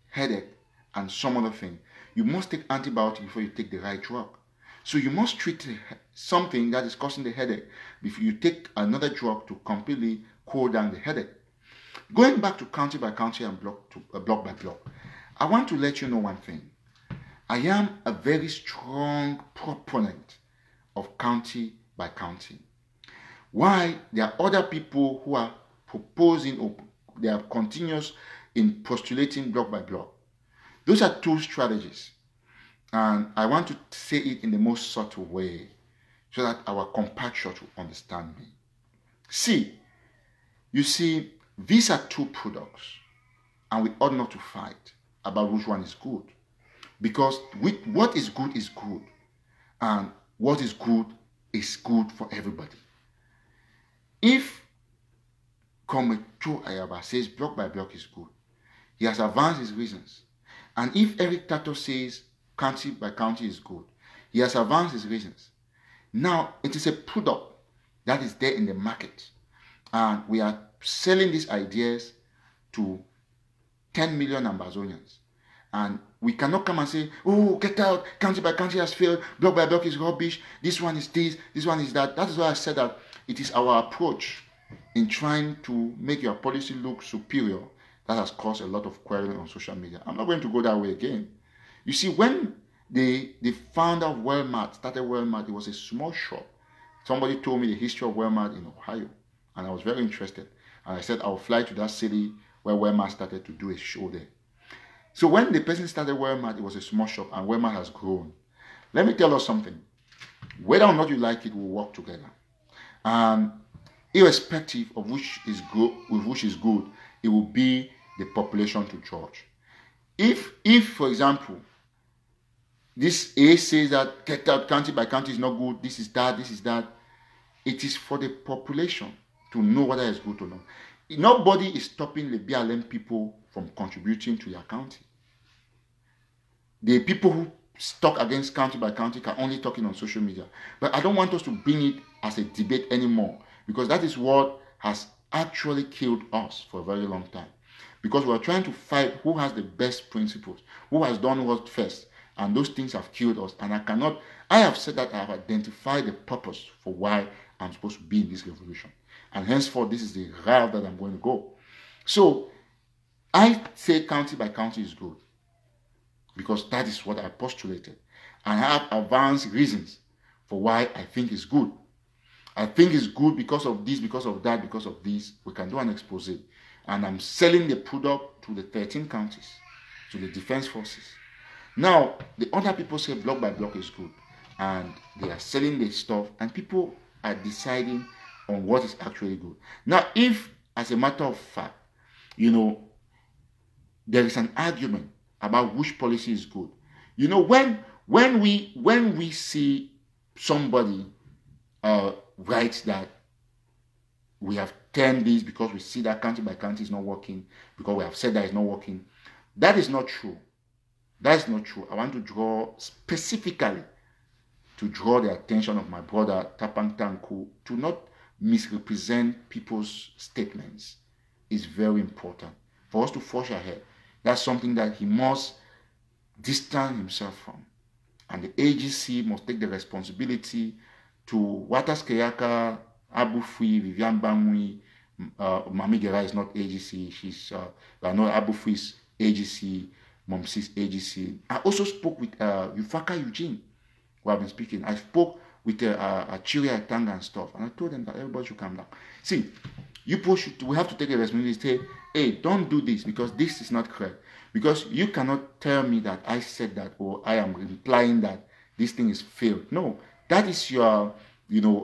headache and some other thing, you must take antibiotic before you take the right drug. So you must treat something that is causing the headache before you take another drug to completely cool down the headache. Going back to county by county and block by block, I want to let you know one thing. I am a very strong proponent of county by county. Why? There are other people who are proposing or they are continuous in postulating block by block. Those are two strategies. And I want to say it in the most subtle way so that our compatriots will understand me. See, you see, these are two products and we ought not to fight about which one is good. Because what is good and what is good for everybody. If TATAW Ayaba says block by block is good, he has advanced his reasons. And if Eric TATAW says county by county is good, he has advanced his reasons. Now, it is a product that is there in the market. And we are selling these ideas to 10 million Ambazonians. And we cannot come and say, oh, get out, county by county has failed, block by block is rubbish, this one is this one is that. That is why I said that it is our approach in trying to make your policy look superior that has caused a lot of quarreling on social media. I'm not going to go that way again. You see, when the founder of Walmart started Walmart, it was a small shop. Somebody told me the history of Walmart in Ohio, and I was very interested. And I said I'll fly to that city where Walmart started to do a show there. So when the person started Walmart, it was a small shop, and Walmart has grown. Let me tell us something. Whether or not you like it, we'll work together. And irrespective of which is good, it will be the population to judge. If for example, this A says that get out county by county is not good, this is that, it is for the population to know whether it's good or not. Nobody is stopping the BLM people from contributing to their county. The people who talk against county by county can only talk it on social media. But I don't want us to bring it as a debate anymore, because that is what has actually killed us for a very long time. because we are trying to fight who has the best principles, who has done what first, and those things have killed us. And I have said that I have identified the purpose for why I'm supposed to be in this revolution, and henceforth this is the route that I'm going to go. So I say county by county is good, because that is what I postulated, and I have advanced reasons for why I think it's good. I think it's good because of this, because of that, because of this. We can do an expose, and I'm selling the product to the 13 counties, to the defense forces. Now, the other people say block by block is good, and they are selling the stuff, and people are deciding on what is actually good. Now, if, as a matter of fact, there is an argument about which policy is good, when we see somebody writes that we have turned this because we see that county by county is not working, because we have said that it's not working, that is not true. That is not true. I want to draw specifically the attention of my brother Tapang Tanku to not misrepresent people's statements. It's very important for us to forge ahead. That's something that he must distance himself from. And the AGC must take the responsibility to Watas Keyaka, Abu Fui, Vivian Bangui, Mami Gera is not AGC. She's Abu Fui's AGC, Momsi's AGC. I also spoke with Yufaka Eugene, who I've been speaking. I spoke with Chiria Tanga and stuff, and I told them that everybody should calm down. See, we have to take a responsibility. Say, hey, don't do this because this is not correct. Because you cannot tell me that I said that, or I am implying that this thing is failed. No, that is your,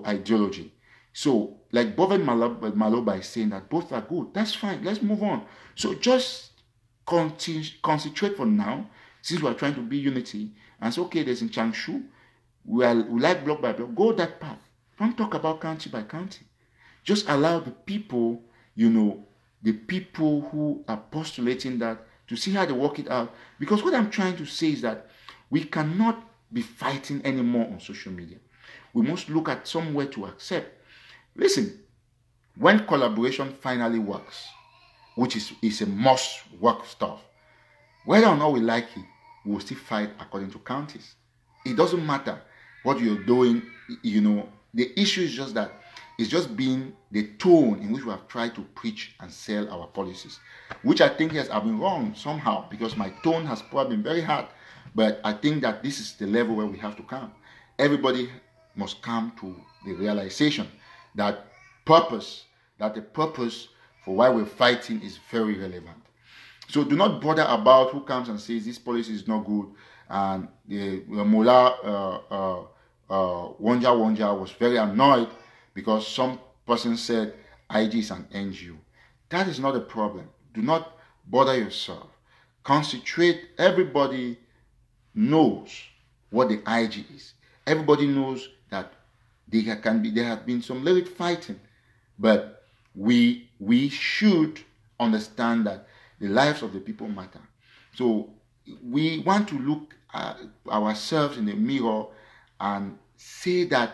ideology. So, like Boven Maloba is saying that both are good. That's fine. Let's move on. So just concentrate for now, since we are trying to be unity. And it's okay, there's in Changshu. We like block by block. Go that path. Don't talk about county by county. Just allow the people, the people who are postulating that, to see how they work it out. Because what I'm trying to say is that we cannot be fighting anymore on social media. We must look at somewhere to accept. Listen, when collaboration finally works, which is a must work stuff, whether or not we like it, we will still fight according to counties. It doesn't matter what you're doing, the issue is just that it's just been the tone in which we have tried to preach and sell our policies, which I think I've been wrong somehow, because my tone has probably been very hard. But I think that this is the level where we have to come. Everybody must come to the realization that the purpose for why we're fighting is very relevant. So do not bother about who comes and says this policy is not good. And the Mullah Wonja was very annoyed because some person said IG is an NGO. That is not a problem. Do not bother yourself. Concentrate. Everybody knows what the IG is. Everybody knows that there have been some little fighting, but we should understand that the lives of the people matter. So we want to look at ourselves in the mirror and say that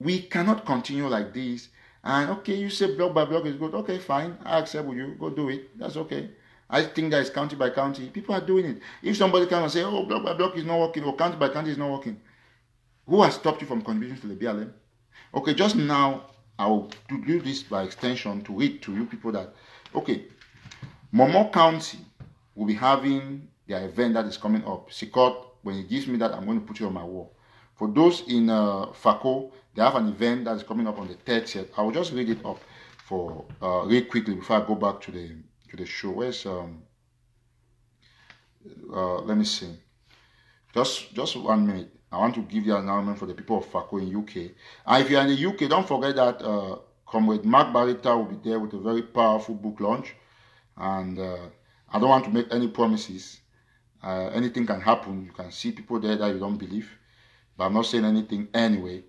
we cannot continue like this. And okay, you say block by block is good. Okay, fine. I accept with you. Go do it. That's okay. I think that is county by county. People are doing it. If somebody comes and say, oh, block by block is not working, or county by county is not working, who has stopped you from contributing to the BLM? Okay, just now, I will do this by extension to read to you people that, okay, Momo County will be having their event that is coming up. Sikot, when he gives me that, I'm going to put it on my wall. For those in Fako, they have an event that is coming up on the 30th. I will just read it up for real quickly before I go back to the show. Where's let me see. Just 1 minute. I want to give the announcement for the people of Fako in UK. And if you're in the UK, don't forget that Comrade Mark Barita will be there with a very powerful book launch. And I don't want to make any promises. Anything can happen. You can see people there that you don't believe. But I'm not saying anything anyway.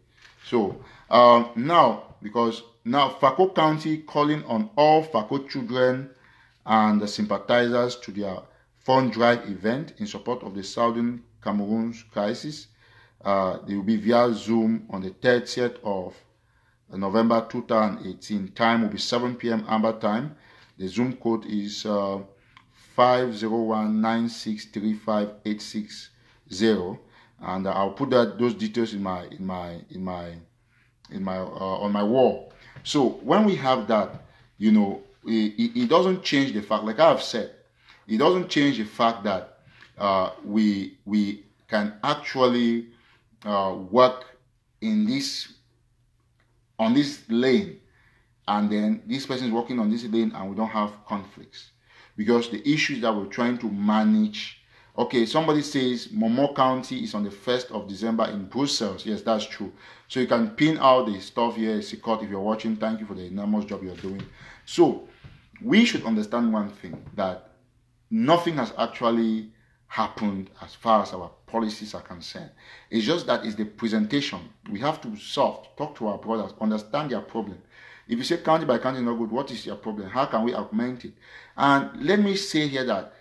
So now Fako County calling on all Fako children and the sympathizers to their fund drive event in support of the Southern Cameroon's crisis. They will be via Zoom on the 30th of November 2018. Time will be 7 p.m. Amber time. The Zoom code is 501963586 and I'll put those details in my on my wall. So when we have that, you know, it doesn't change the fact, like I've said, it doesn't change the fact that we can actually work in this on this lane, and then this person is working on this lane and we don't have conflicts, because the issues that we're trying to manage. Okay, somebody says Momo County is on the 1st of December in Brussels. Yes, that's true. So you can pin out the stuff here, Sikot, if you're watching. Thank you for the enormous job you're doing. So we should understand one thing, that nothing has actually happened as far as our policies are concerned. It's just that it's the presentation. We have to talk to our brothers, understand their problem. If you say county by county is not good, what is your problem? How can we augment it? And let me say here that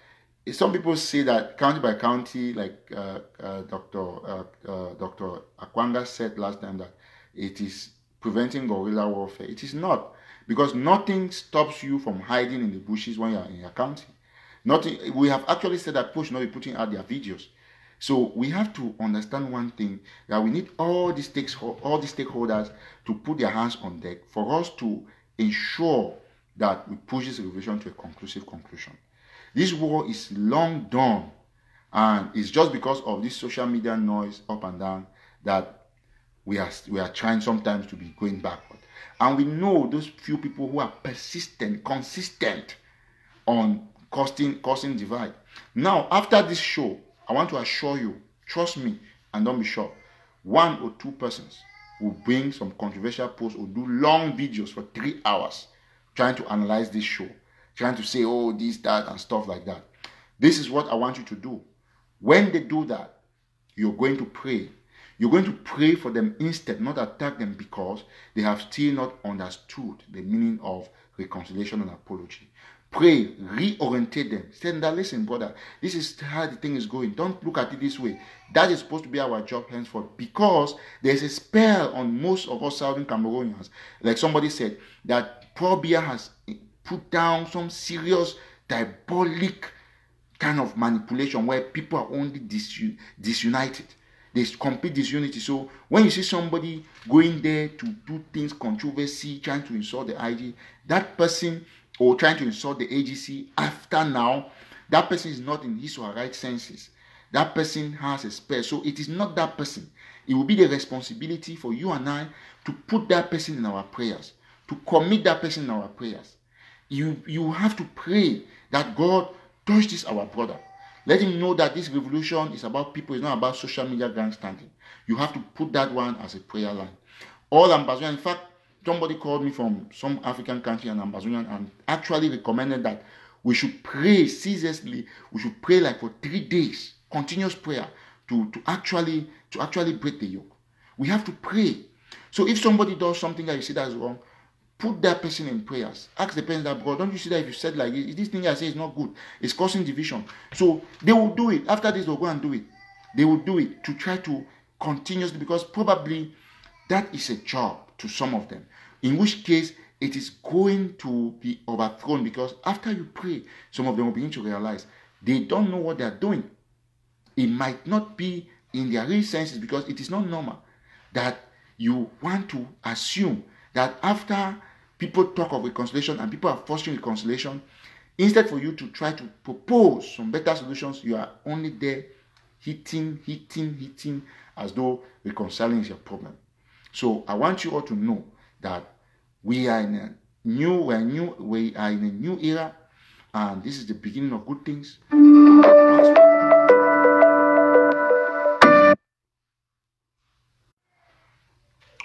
some people say that county by county, like Dr. Akwanga said last time, that it is preventing guerrilla warfare. It is not, because nothing stops you from hiding in the bushes when you are in your county. Nothing. We have actually said that people should not be putting out their videos. So we have to understand one thing, that we need all these stakeholders to put their hands on deck for us to ensure that we push this revolution to a conclusive conclusion. This war is long done, and it's just because of this social media noise up and down that we are trying sometimes to be going backward. And we know those few people who are persistent, consistent on causing divide. Now, after this show, I want to assure you, trust me and don't be shocked, 1 or 2 persons will bring some controversial posts or do long videos for 3 hours trying to analyze this show, trying to say, oh, this, that, and stuff like that. This is what I want you to do. When they do that, you're going to pray. You're going to pray for them instead, not attack them, because they have still not understood the meaning of reconciliation and apology. Pray, reorientate them. Say that, listen, brother, this is how the thing is going. Don't look at it this way. That is supposed to be our job henceforth, because there's a spell on most of us Southern Cameroonians. Like somebody said, that Paul Biya has put down some serious diabolic kind of manipulation where people are only disunited. There's complete disunity. So when you see somebody going there to do things, controversy, trying to insult the IG, that person, or trying to insult the AGC, after now, that person is not in his or her right senses. That person has a spell. So it is not that person. It will be the responsibility for you and I to put that person in our prayers, to commit that person in our prayers. You have to pray that God touch this our brother. Let him know that this revolution is about people. It's not about social media grandstanding. You have to put that one as a prayer line. All Ambazonian, in fact, somebody called me from some African country, an Ambazonian, and actually recommended that we should pray ceaselessly. We should pray like for 3 days, continuous prayer to actually break the yoke. We have to pray. So if somebody does something that you see that is wrong, put that person in prayers. Ask the person that, God, don't you see that if you said like this thing I say is not good, it's causing division. So they will do it. After this, they'll go and do it. They will do it to try to continuously, because probably that is a job to some of them, in which case it is going to be overthrown, because after you pray, some of them will begin to realize they don't know what they are doing. It might not be in their real senses, because it is not normal that you want to assume that after people talk of reconciliation and people are fostering reconciliation, instead for you to try to propose some better solutions, you are only there hitting as though reconciling is your problem. So I want you all to know that we are in a new era, and this is the beginning of good things.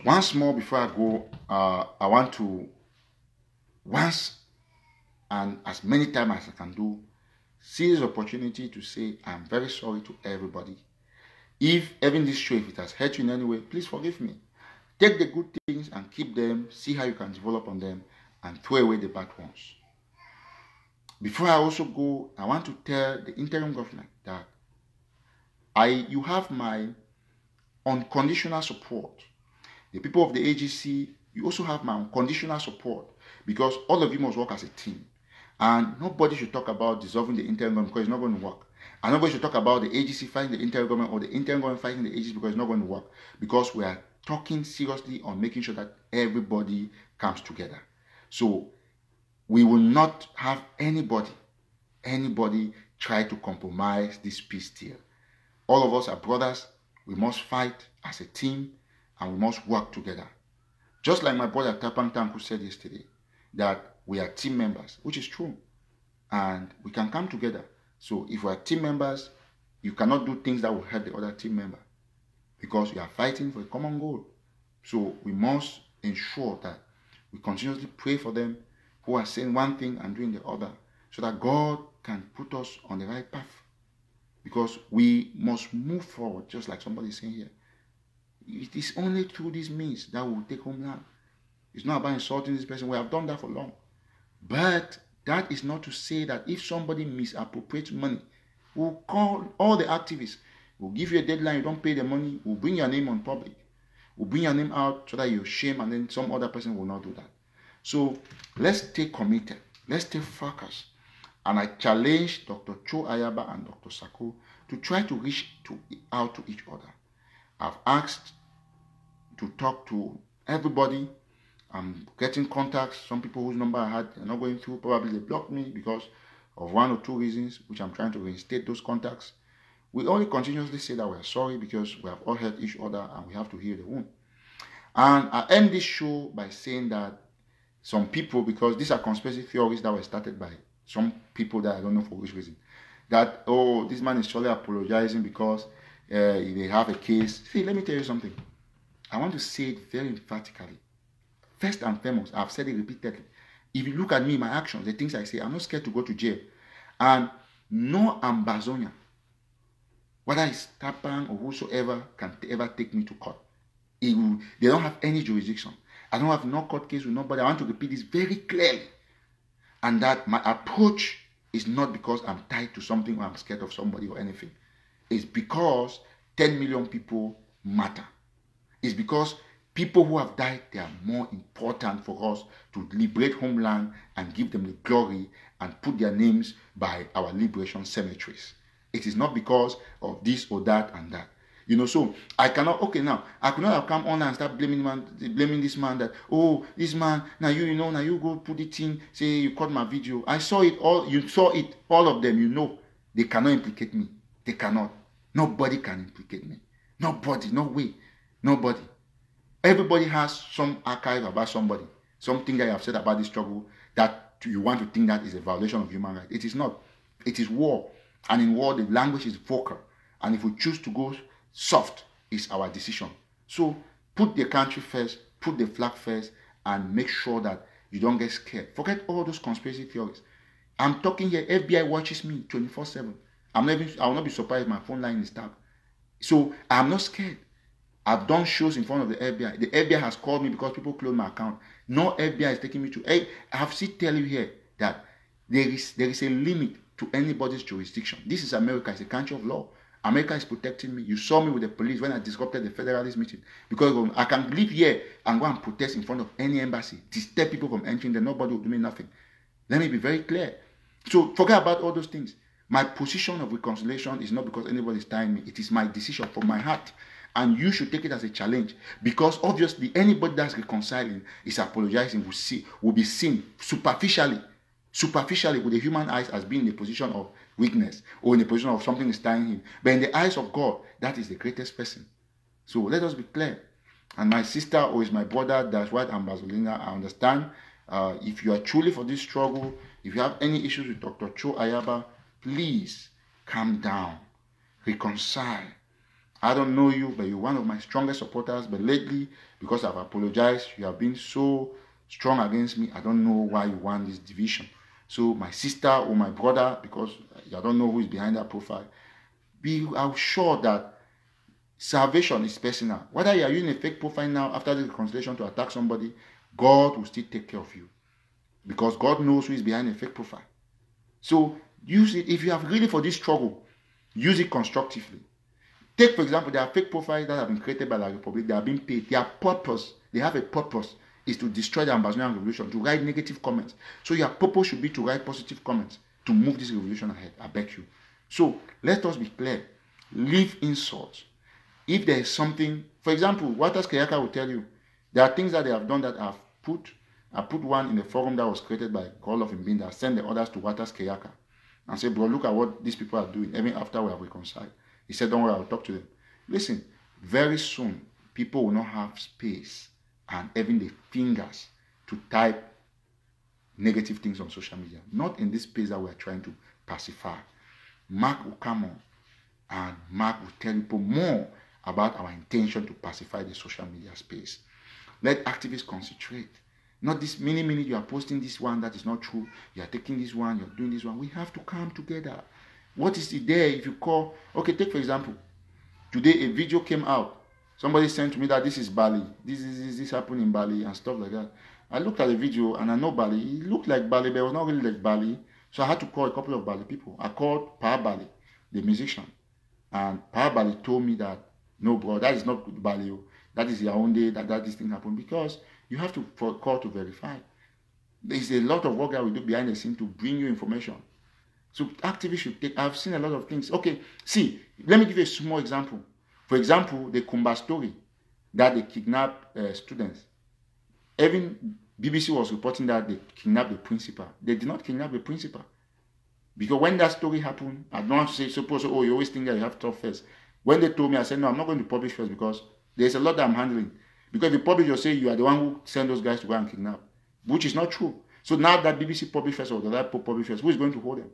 Once more, before I go, I want to, once and as many times as I can do, seize the opportunity to say I'm very sorry to everybody. If even this show, if it has hurt you in any way, please forgive me. Take the good things and keep them, see how you can develop on them, and throw away the bad ones. Before I also go, I want to tell the interim government that you have my unconditional support. The people of the AGC, you also have my unconditional support, because all of you must work as a team. And nobody should talk about dissolving the interim government because it's not going to work. And nobody should talk about the AGC fighting the interim government or the interim government fighting the AGC because it's not going to work. Because we are talking seriously on making sure that everybody comes together. So we will not have anybody try to compromise this peace deal. All of us are brothers. We must fight as a team and we must work together. Just like my brother Tapang Tanku said yesterday, that we are team members, which is true. And we can come together. So if we are team members, you cannot do things that will hurt the other team member because you are fighting for a common goal. So we must ensure that we continuously pray for them who are saying one thing and doing the other so that God can put us on the right path. Because we must move forward, just like somebody is saying here. It is only through these means that we will take home land. It's not about insulting this person. We have done that for long. But that is not to say that if somebody misappropriates money, we'll call all the activists. We'll give you a deadline. You don't pay the money. We'll bring your name on public. We'll bring your name out so that you're ashamed and then some other person will not do that. So let's stay committed. Let's stay focused. And I challenge Dr. TATAW-Ayaba and Dr. Sako to try to reach out to each other. I've asked to talk to everybody. I'm getting contacts. Some people whose number I had are not going through. Probably they blocked me because of one or two reasons, which I'm trying to reinstate those contacts. We only continuously say that we're sorry because we have all hurt each other and we have to heal the wound. And I end this show by saying that some people, because these are conspiracy theories that were started by some people that I don't know for which reason, that, oh, this man is surely apologizing because they have a case. See, let me tell you something. I want to say it very emphatically. First and foremost, I've said it repeatedly. If you look at me, my actions, the things I say, I'm not scared to go to jail. And no Ambazonian, whether it's Tapang or whosoever, can ever take me to court. They don't have any jurisdiction. I don't have no court case with nobody. I want to repeat this very clearly. And that my approach is not because I'm tied to something or I'm scared of somebody or anything. It's because 10 million people matter. It's because people who have died, they are more important for us to liberate homeland and give them the glory and put their names by our liberation cemeteries. It is not because of this or that and that. You know, so I cannot, okay, now, I could not have come on and start blaming this man that, oh, this man, now you go put it in, say you caught my video. I saw it all, you saw it, all of them, you know, they cannot implicate me. They cannot. Nobody can implicate me. Nobody, no way, nobody. Everybody has some archive about somebody, something that you have said about this struggle that you want to think that is a violation of human rights. It is not. It is war. And in war, the language is vocal. And if we choose to go soft, it's our decision. So put the country first, put the flag first, and make sure that you don't get scared. Forget all those conspiracy theories. I'm talking here, FBI watches me 24/7. I will not be surprised if my phone line is tapped. So I'm not scared. I've done shows in front of the FBI. The FBI has called me because people closed my account. No FBI is taking me to. I have to tell you here that there is a limit to anybody's jurisdiction. This is America. It's a country of law. America is protecting me. You saw me with the police when I disrupted the Federalist meeting. Because I can live here and go and protest in front of any embassy, disturb people from entering, then nobody will do me nothing. Let me be very clear. So forget about all those things. My position of reconciliation is not because anybody is tying me. It is my decision from my heart. And you should take it as a challenge. Because obviously anybody that's reconciling is apologizing will be seen superficially with the human eyes as being in a position of weakness or in a position of something is tying him. But in the eyes of God, that is the greatest person. So let us be clear. And my sister or is my brother, that's what Ambazolina, I understand. If you are truly for this struggle, if you have any issues with Dr. TATAW-Ayaba, please calm down, reconcile. I don't know you, but you're one of my strongest supporters. But lately, because I've apologized, you have been so strong against me. I don't know why you want this division. So my sister or my brother, because I don't know who is behind that profile, be sure that salvation is personal. Whether you are using a fake profile now after the reconciliation to attack somebody, God will still take care of you. Because God knows who is behind a fake profile. So use it. If you have really for this struggle, use it constructively. Take, for example, there are fake profiles that have been created by the Republic. They are being paid. They have a purpose. is to destroy the Ambazonian revolution, to write negative comments. So your purpose should be to write positive comments to move this revolution ahead. I beg you. So let us be clear. Leave insults. If there is something, for example, Waters Kayaka will tell you, there are things that they have done that I put one in the forum that was created by Call of Mbinda, send the others to Waters Kayaka and say, bro, look at what these people are doing, even after we have reconciled. He said, don't worry, I'll talk to them. Listen, very soon, people will not have space and even the fingers to type negative things on social media. Not in this space that we are trying to pacify. Mark will come on and Mark will tell people more about our intention to pacify the social media space. Let activists concentrate. Not this minute you are posting this one that is not true. You are taking this one, you are doing this one. We have to come together. What is it there if you call? Okay, take for example, today a video came out. Somebody sent to me that this is Bali. This happened in Bali and stuff like that. I looked at the video and I know Bali. It looked like Bali, but it was not really like Bali. So I had to call a couple of Bali people. I called Pa Bali, the musician. And Pa Bali told me that, no, bro, that is not Bali. That is Yaoundé, that this thing happened. Because you have to call to verify. There is a lot of work that we do behind the scene to bring you information. So activists should take, I've seen a lot of things. Okay, see, let me give you a small example. For example, the Kumba story that they kidnapped students. Even BBC was reporting that they kidnapped the principal. They did not kidnap the principal. Because when that story happened, I don't want to say, suppose, oh, you always think that you have to talk first. When they told me, I said, no, I'm not going to publish first because there's a lot that I'm handling. Because if you publish, you'll say you are the one who sent those guys to go and kidnap, which is not true. So now that BBC published first or the other published first, who is going to hold them?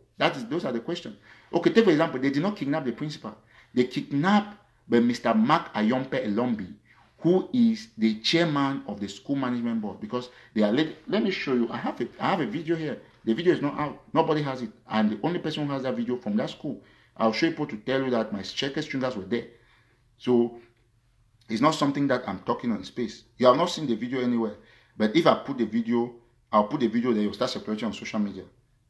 Those are the questions. Okay, take for example, they did not kidnap the principal. They kidnapped Mr. Mark Ayompe Elombi, who is the chairman of the school management board, because they are late. Let me show you. I have a video here. The video is not out. Nobody has it. I'm the only person who has that video from that school. I'll show you to tell you that my checker stringers were there. So it's not something that I'm talking on space. You have not seen the video anywhere. But if I put the video, I'll put the video there. You'll start circulating on social media.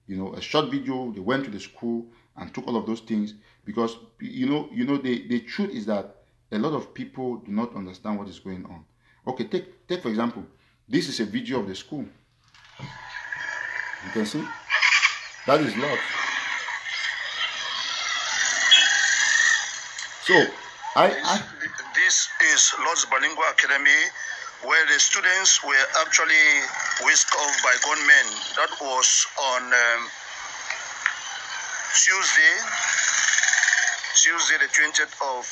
You know, a short video. They went to the school and took all of those things because the truth is that a lot of people do not understand what is going on. Okay, take for example, this is a video of the school. You can see that is locked. So this is Lord's Bilingual Academy, where the students were actually whisked off by gunmen. That was on Tuesday the 20th of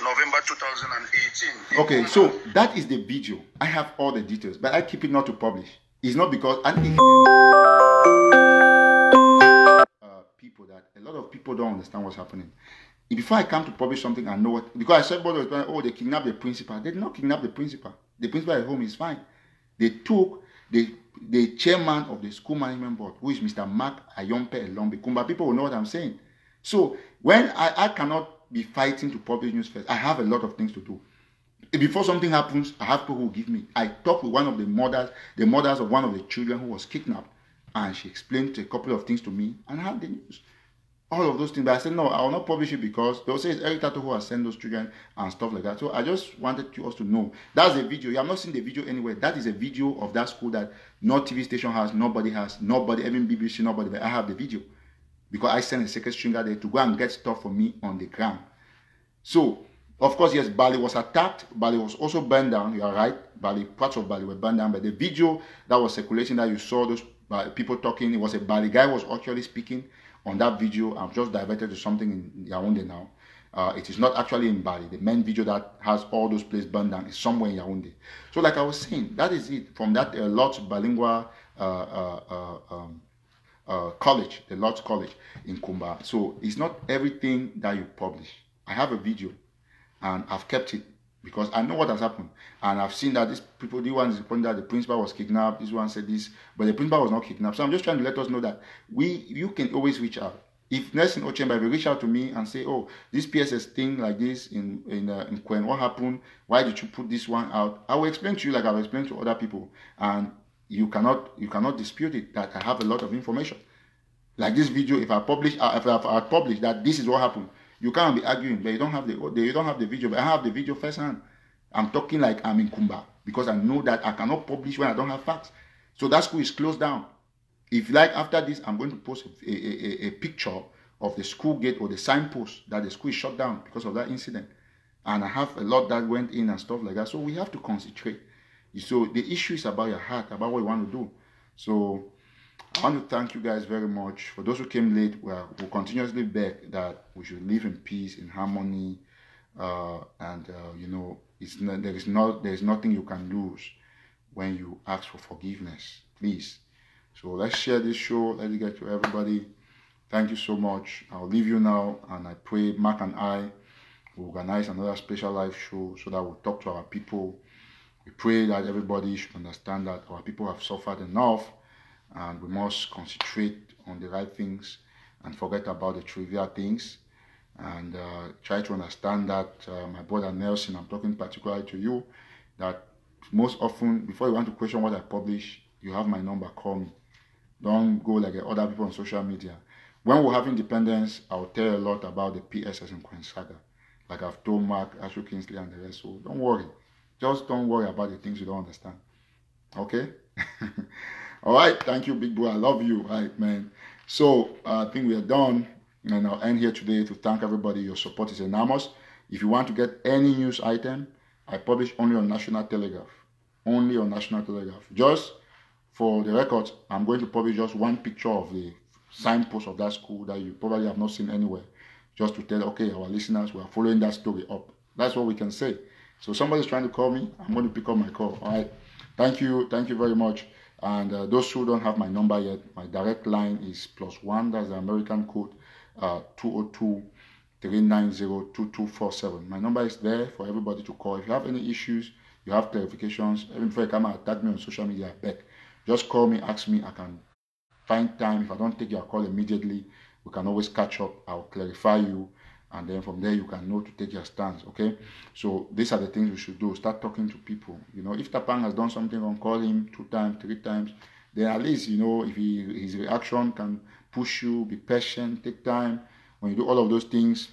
November 2018. Okay, so that is the video. I have all the details, but I keep it not to publish. It's not because people that a lot of people don't understand what's happening. Before I come to publish something, I know what, because I said, oh, they kidnapped the principal. They did not kidnap the principal. The principal at home is fine. They took the chairman of the school management board, who is Mr. Mark Ayompe Elombi. Kumba people will know what I'm saying. So when I cannot be fighting to publish news first, I have a lot of things to do. Before something happens, I have people who give me. I talked with one of the mothers of one of the children who was kidnapped, and she explained a couple of things to me, and I had the news. All of those things, but I said, no, I will not publish it because they'll say it's Eric Tato who has sent those children and stuff like that. So I just wanted you all to know. That's a video. You have not seen the video anywhere. That is a video of that school that no TV station has, nobody has, nobody, even BBC, nobody, but I have the video. Because I sent a second stringer there to go and get stuff for me on the ground. So, of course, yes, Bali was attacked. Bali was also burned down. You are right. Parts of Bali were burned down. But the video that was circulating that you saw those people talking, it was a Bali guy who was actually speaking on that video. I'm just diverted to something in Yaoundé now. It is not actually in Bali. The main video that has all those places burned down is somewhere in Yaoundé. So like I was saying, that is it. From that Lord's Bilingual college, the Lord's College in Kumba. So it's not everything that you publish. I have a video and I've kept it because I know what has happened. And I've seen that these people, the one is reporting that the principal was kidnapped, this one said this, but the principal was not kidnapped. So I'm just trying to let us know that you can always reach out. If Nelson Ochemba will reach out to me and say, oh, this PSS thing like this in Kwen, what happened? Why did you put this one out? I will explain to you like I've explained to other people. And you cannot dispute it that I have a lot of information. Like this video, if I publish that this is what happened, you can't be arguing, but you don't have the video. But I have the video firsthand. I'm talking like I'm in Kumba. because I know that I cannot publish when I don't have facts. So that school is closed down. If you like, after this, I'm going to post a picture of the school gate or the signpost that the school is shut down because of that incident. And I have a lot that went in and stuff like that. So we have to concentrate. So the issue is about your heart, about what you want to do. So I want to thank you guys very much. For those who came late, we'll continuously beg that we should live in peace, in harmony, you know, there is nothing you can lose when you ask for forgiveness. Please. So let's share this show. Let it get to everybody. Thank you so much. I'll leave you now, and I pray Mark and I will organize another special live show so that we'll talk to our people. We pray that everybody should understand that our people have suffered enough, and we must concentrate on the right things and forget about the trivial things, and try to understand that, my brother Nelson, I'm talking particularly to you, that most often, before you want to question what I publish, you have my number, call me. Don't go like other people on social media. When we have independence, I'll tell you a lot about the PSS in Queen Saga, like I've told Mark, Ashley Kingsley, and the rest. So don't worry. Just don't worry about the things you don't understand. Okay? All right. Thank you, big bro. I love you. All right, man. So I think we are done. And I'll end here today to thank everybody. Your support is enormous. If you want to get any news item, I publish only on National Telegraph. Only on National Telegraph. Just for the record, I'm going to publish just one picture of the signpost of that school that you probably have not seen anywhere. Just to tell, okay, our listeners, we are following that story up. That's what we can say. So somebody's trying to call me, I'm going to pick up my call. All right. Thank you very much. And those who don't have my number yet, my direct line is +1. That's the American code, 202-390-2247. My number is there for everybody to call. If you have any issues, you have clarifications, even before you come and attack me on social media, I beg. Just call me, ask me. I can find time. If I don't take your call immediately, we can always catch up. I'll clarify you. And then from there, you can know to take your stance, okay? So these are the things we should do. Start talking to people. You know, if Tapang has done something wrong, call him 2 times, 3 times. Then at least, you know, if his reaction can push you, be patient, take time. When you do all of those things,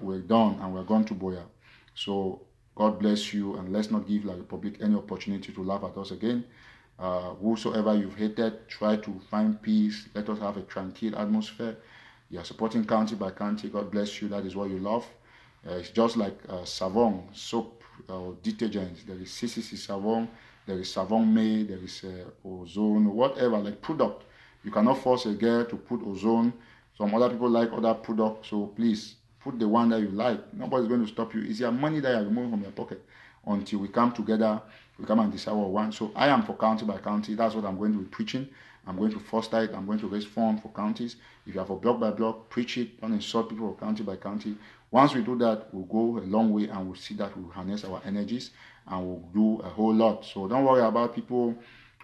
we're done and we're gone to Boya. So God bless you, and let's not give La Republic any opportunity to laugh at us again. Whosoever you've hated, try to find peace. Let us have a tranquil atmosphere. You are supporting county by county. God bless you. That is what you love. It's just like Savon, soap, or detergents. There is CCC Savon, there is Savon May, there is Ozone, whatever, like product. You cannot force a girl to put Ozone. Some other people like other products. So please, put the one that you like. Nobody's going to stop you. It's your money that you're removing from your pocket until we come together. We come and decide what we want. So I am for county by county. That's what I'm going to be preaching. I'm going to foster it. I'm going to raise funds for counties. If you have a block by block, preach it. Don't insult people county by county. Once we do that, we'll go a long way, and we'll see that we'll harness our energies, and we'll do a whole lot. So don't worry about people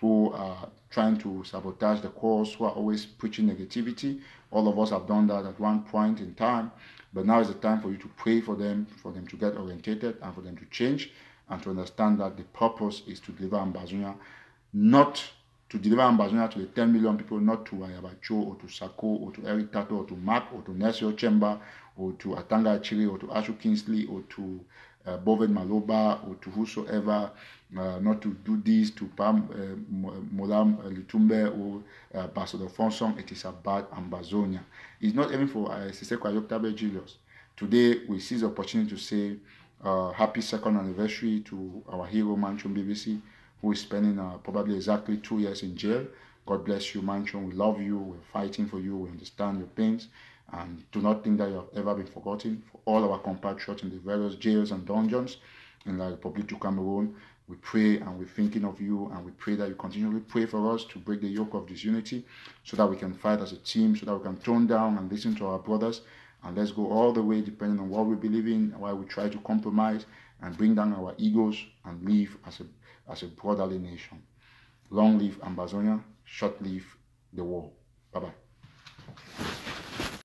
who are trying to sabotage the cause, who are always preaching negativity. All of us have done that at one point in time. But now is the time for you to pray for them to get orientated, and for them to change, and to understand that the purpose is to deliver Ambazonia, not to deliver Ambazonia to the 10 million people, not to Ayabacho or to Sako or to Eric Tato or to Mark or to Nesio Chemba or to Atanga Achiri or to Ashu Kingsley or to Boved Maloba or to whosoever, not to do this to Pam Molam Litumbe or Pastor Fonsong. It is about Ambazonia. It's not even for Siseko Ayoktabe Julius. Today we seize the opportunity to say happy 2nd anniversary to our hero Manchon BBC, who is spending probably exactly 2 years in jail. God bless you, Manchon. We love you. We're fighting for you. We understand your pains. And do not think that you have ever been forgotten. For all our compatriots in the various jails and dungeons in the Republic of Cameroon, we pray and we're thinking of you, and we pray that you continually pray for us to break the yoke of disunity, so that we can fight as a team, so that we can tone down and listen to our brothers. And let's go all the way, depending on what we believe in, why we try to compromise and bring down our egos and live as a brotherly nation. Long live Ambazonia, short live the war. Bye-bye.